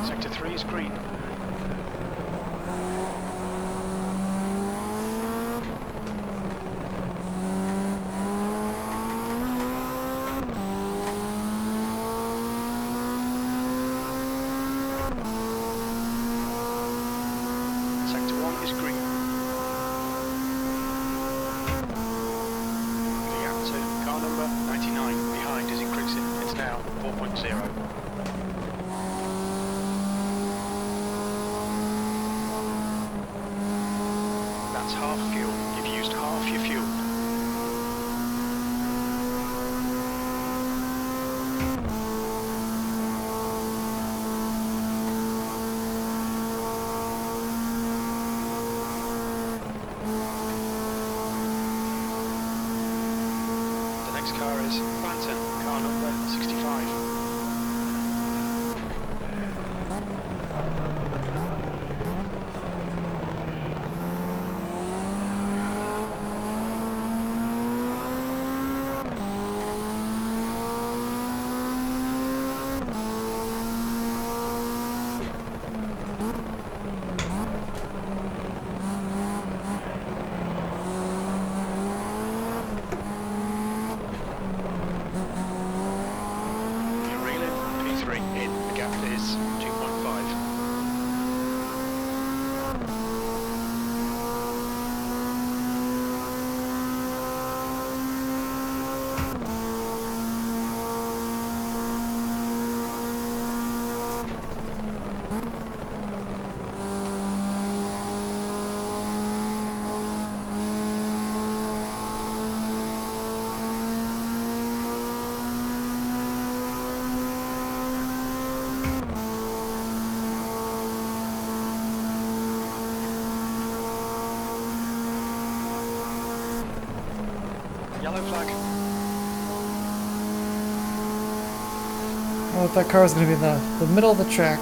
Sector 3 is green. Sector 1 is green. The gap to car number 99 behind is increasing. It's now 4.0. That's half fuel. You've used half your fuel. The next car is Clanton, car number 65. You're reeling, P3 in. The gap is 2.5. Yellow flag. Oh, that car is going to be in the middle of the track.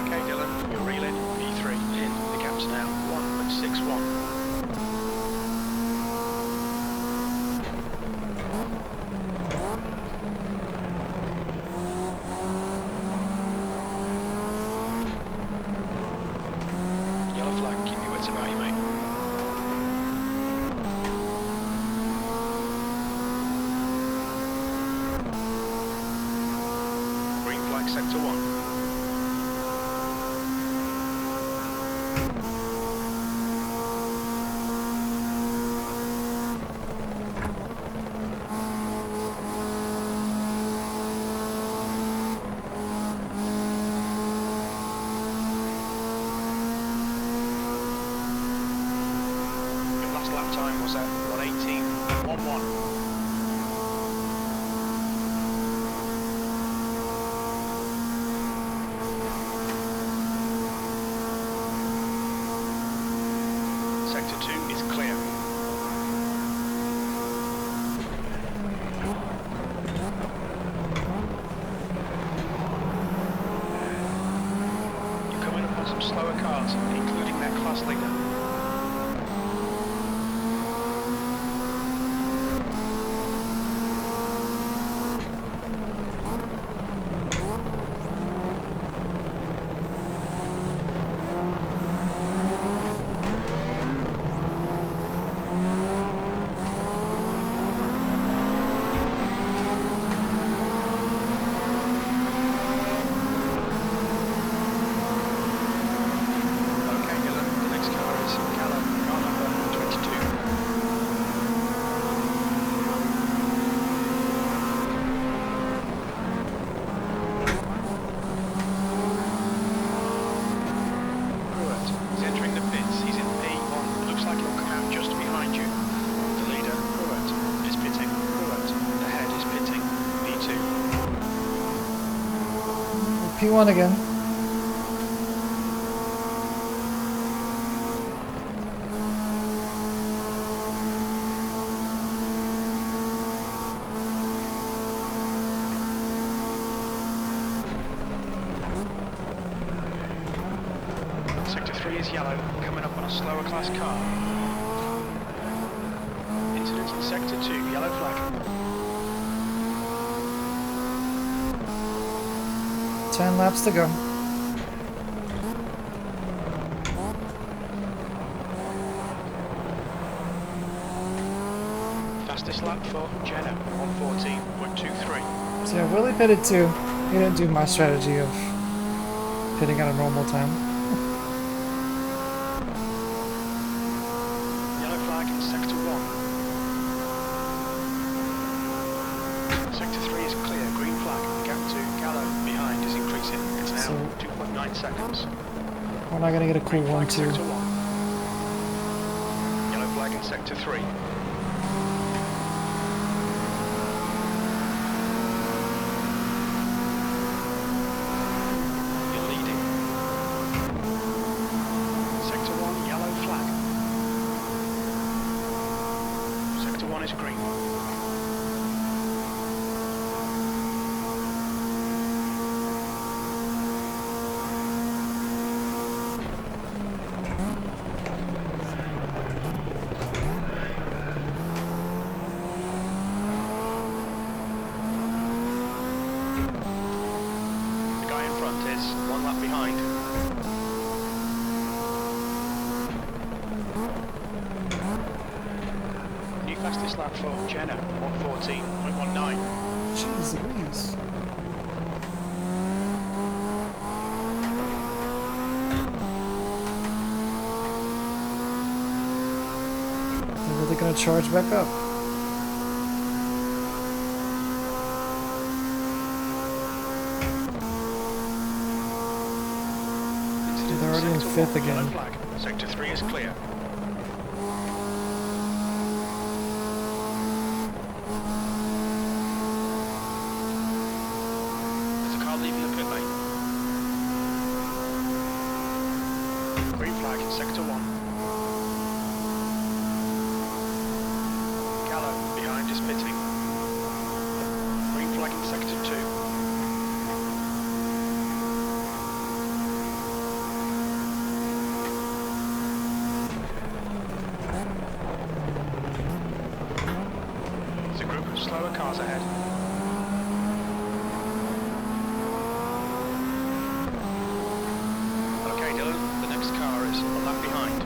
Okay, Dylan, you're reeling, P3 in. The gap's now 1.61. Yellow flag, keep your wits about you, mate. Green flag, sector 1. time was at 1:18.11. Sector 2 is clear. You're coming up on some slower cars, including their class leader. P1 again. Sector 3 is yellow, coming up on a slower class car. Incident in Sector 2, yellow flag. 10 laps to go. Fastest lap for Jenna, 1:14.23. So yeah, Willie pitted too. He didn't do my strategy of pitting at a normal time. Yellow flag in Sector 1. Sector 3 is clear, green flag. The gap to Gallo behind is increasing. It's now 2.9 seconds. We're not gonna get a cool Green one flag too. Sector 1. Yellow flag in Sector 3. You're leading. Sector 1, yellow flag. Sector 1 is green. Is 1 lap behind. New fastest lap for Jenna, 1:14.19. Jeez Louise. They're really gonna charge back up. They're already in 5th again. Flag. Sector 3 is clear. There's a car leaving the pit lane. Green flag in Sector 1. Gallo behind is pitting. Green flag in Sector 2. Slower cars ahead. Okay, Dylan, the next car is a lap behind.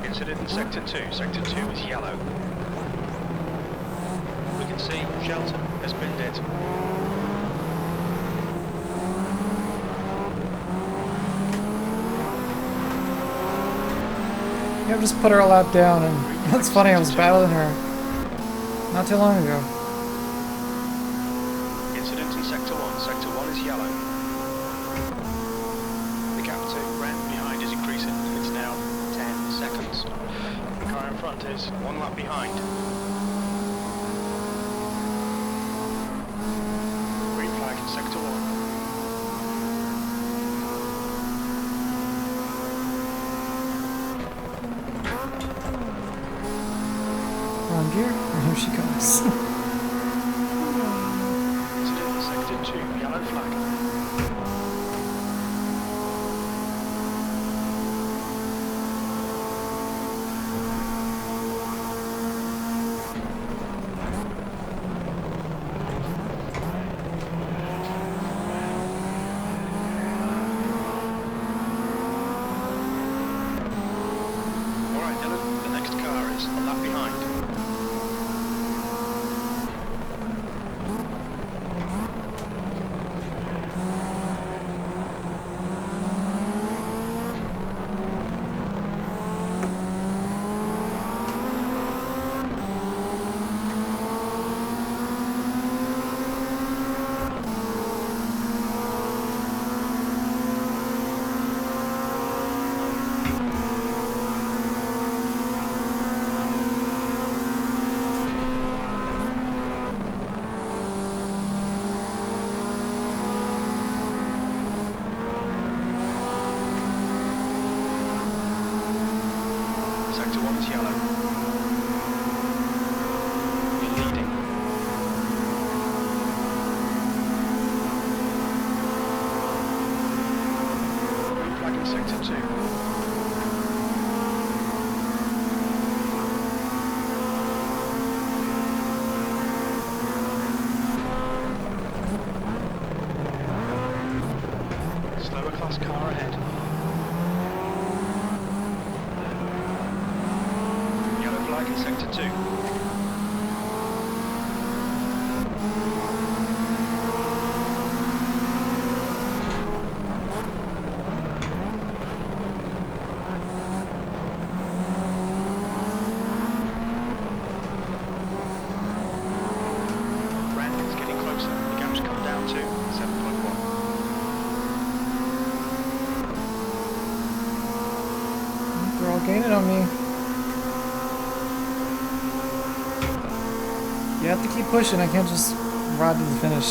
Incident in Sector 2. Sector 2 is yellow. We can see Shelton has binned it. Yeah, just put her a lap down, and that's funny, I was battling her not too long ago. Incident in Sector 1. Sector 1 is yellow. The gap to Ren behind is increasing. It's now 10 seconds. front is 1 lap behind. Green flag in sector 1. Wrong gear. And here she comes. Still sector 2, yellow flag. Alright Dylan, the next car is a lap behind. Sector 1's yellow. You're leading. Green flag in sector 2. Slower class car ahead. Yellow flag in sector 2. Red is getting closer. The gap's come down to 7.1. They're all gaining on me. You have to keep pushing. I can't just ride to the finish.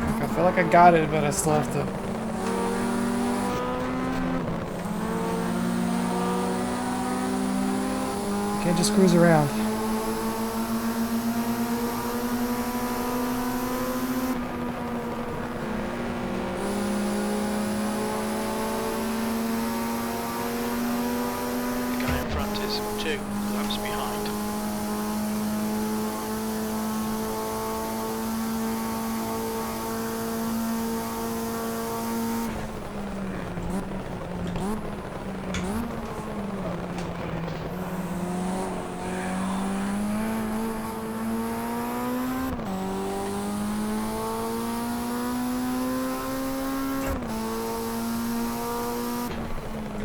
Like, I feel like I got it, but I still have to. Can't just cruise around. The guy in front is 2 laps behind.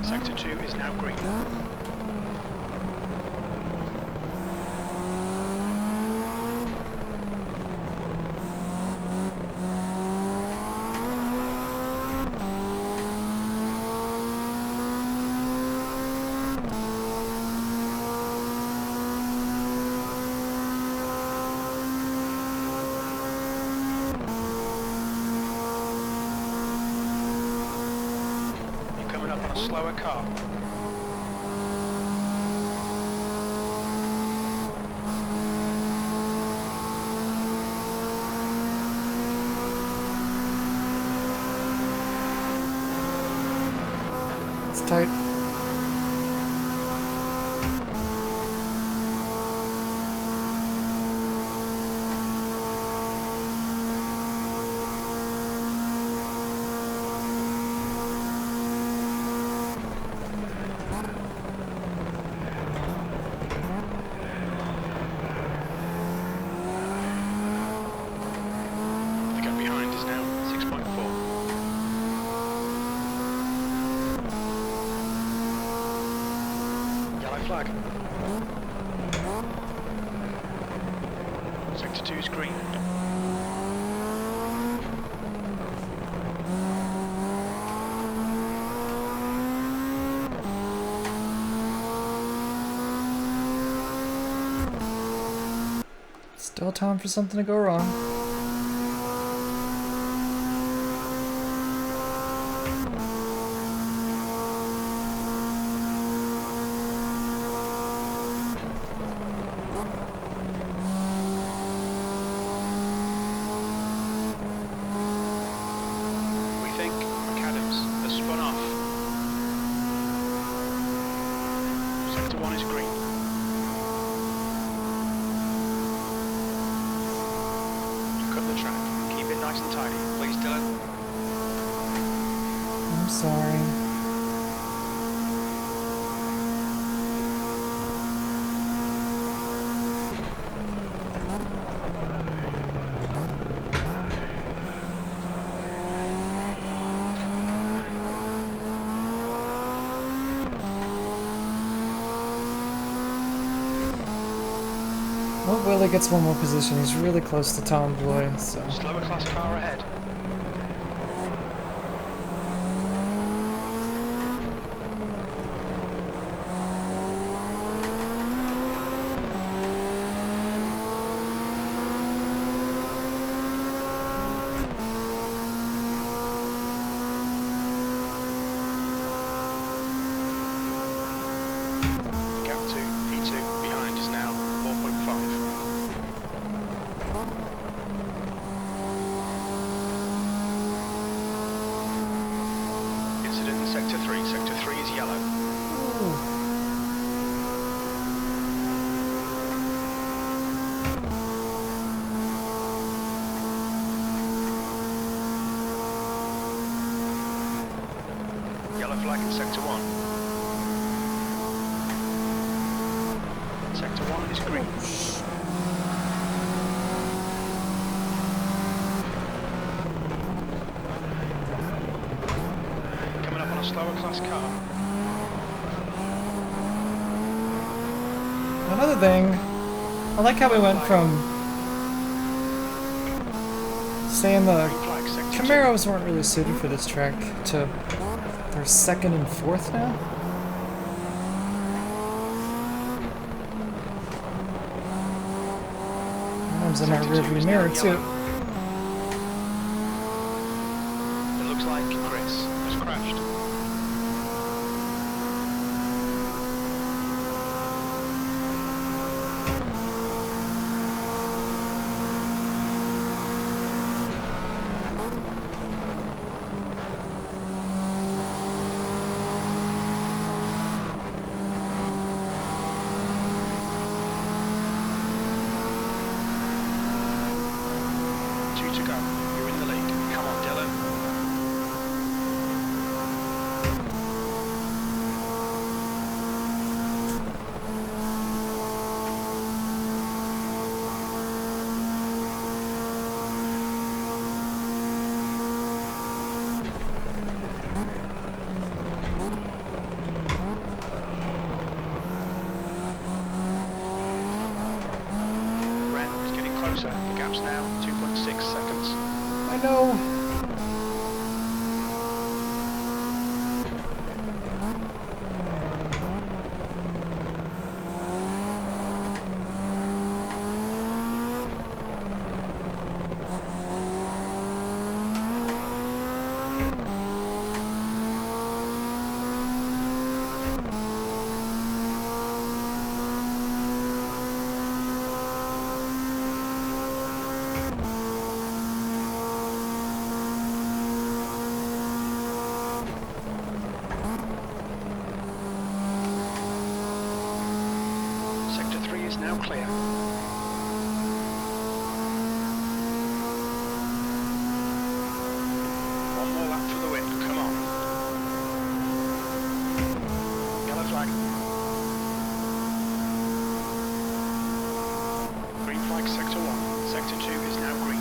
Sector 2 is now green. You're coming up on a slower car. It's tight. The gap behind is now 6.4. Yellow flag. Sector 2 is green. Still time for something to go wrong. Well, Willie gets one more position. He's really close to Tom Bloy, so... Slower class car ahead. Flag in sector 1. Sector 1 is green. Coming up on a slower class car. Another thing, I like how we went from saying the Camaros weren't really suited for this track to they're second and fourth now? Sometimes in our rearview mirror too. It looks like Chris has crashed. The gap's now 2.6 seconds. I know. Now clear. One more lap for the win. Come on. Yellow flag. Green flag sector 1. Sector 2 is now green.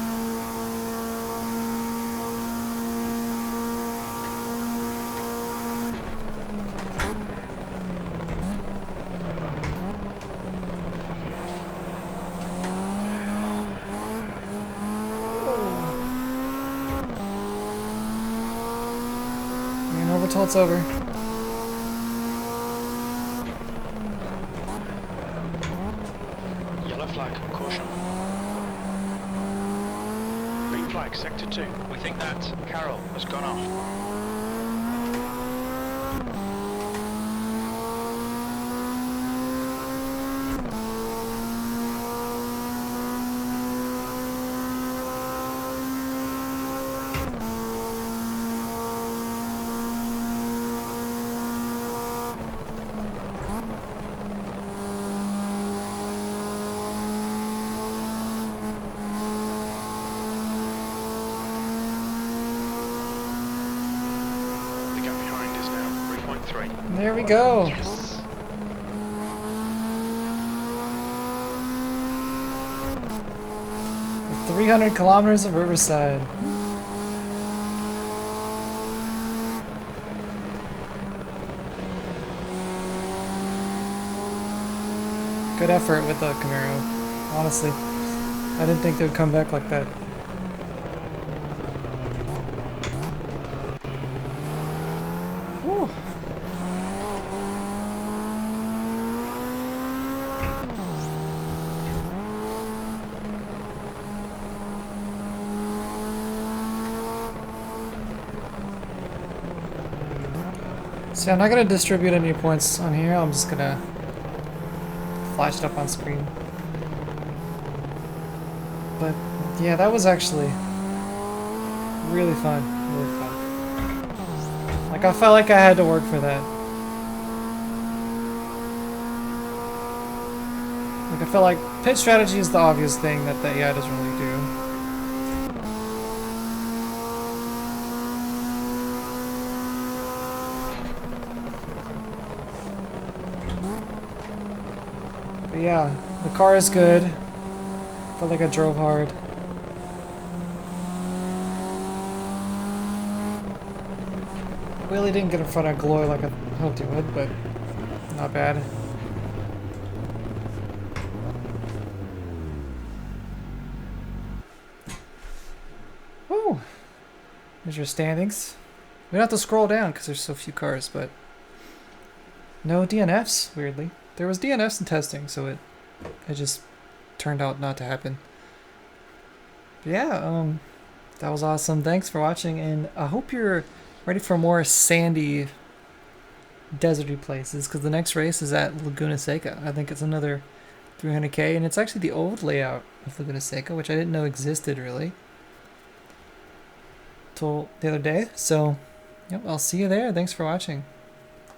Until it's over. Yellow flag, caution. Green flag, sector 2. We think that Carroll has gone off. There we go. Yes. 300 kilometers of Riverside. Good effort with the Camaro. Honestly, I didn't think they would come back like that. Whew. So I'm not going to distribute any points on here, I'm just going to flash it up on screen. But yeah, that was actually really fun, really fun. Like I felt like I had to work for that. Like I felt like pit strategy is the obvious thing that the AI doesn't really do. But yeah, the car is good. Felt like I drove hard. Really didn't get in front of Glory like I hoped he would, but not bad. Woo! There's your standings. We don't have to scroll down because there's so few cars, but no DNFs, weirdly. There was DNFs in testing, so it just turned out not to happen. But yeah, that was awesome. Thanks for watching, and I hope you're ready for more sandy, deserty places, because the next race is at Laguna Seca. I think it's another 300k, and it's actually the old layout of Laguna Seca, which I didn't know existed really till the other day. So, yep, I'll see you there. Thanks for watching.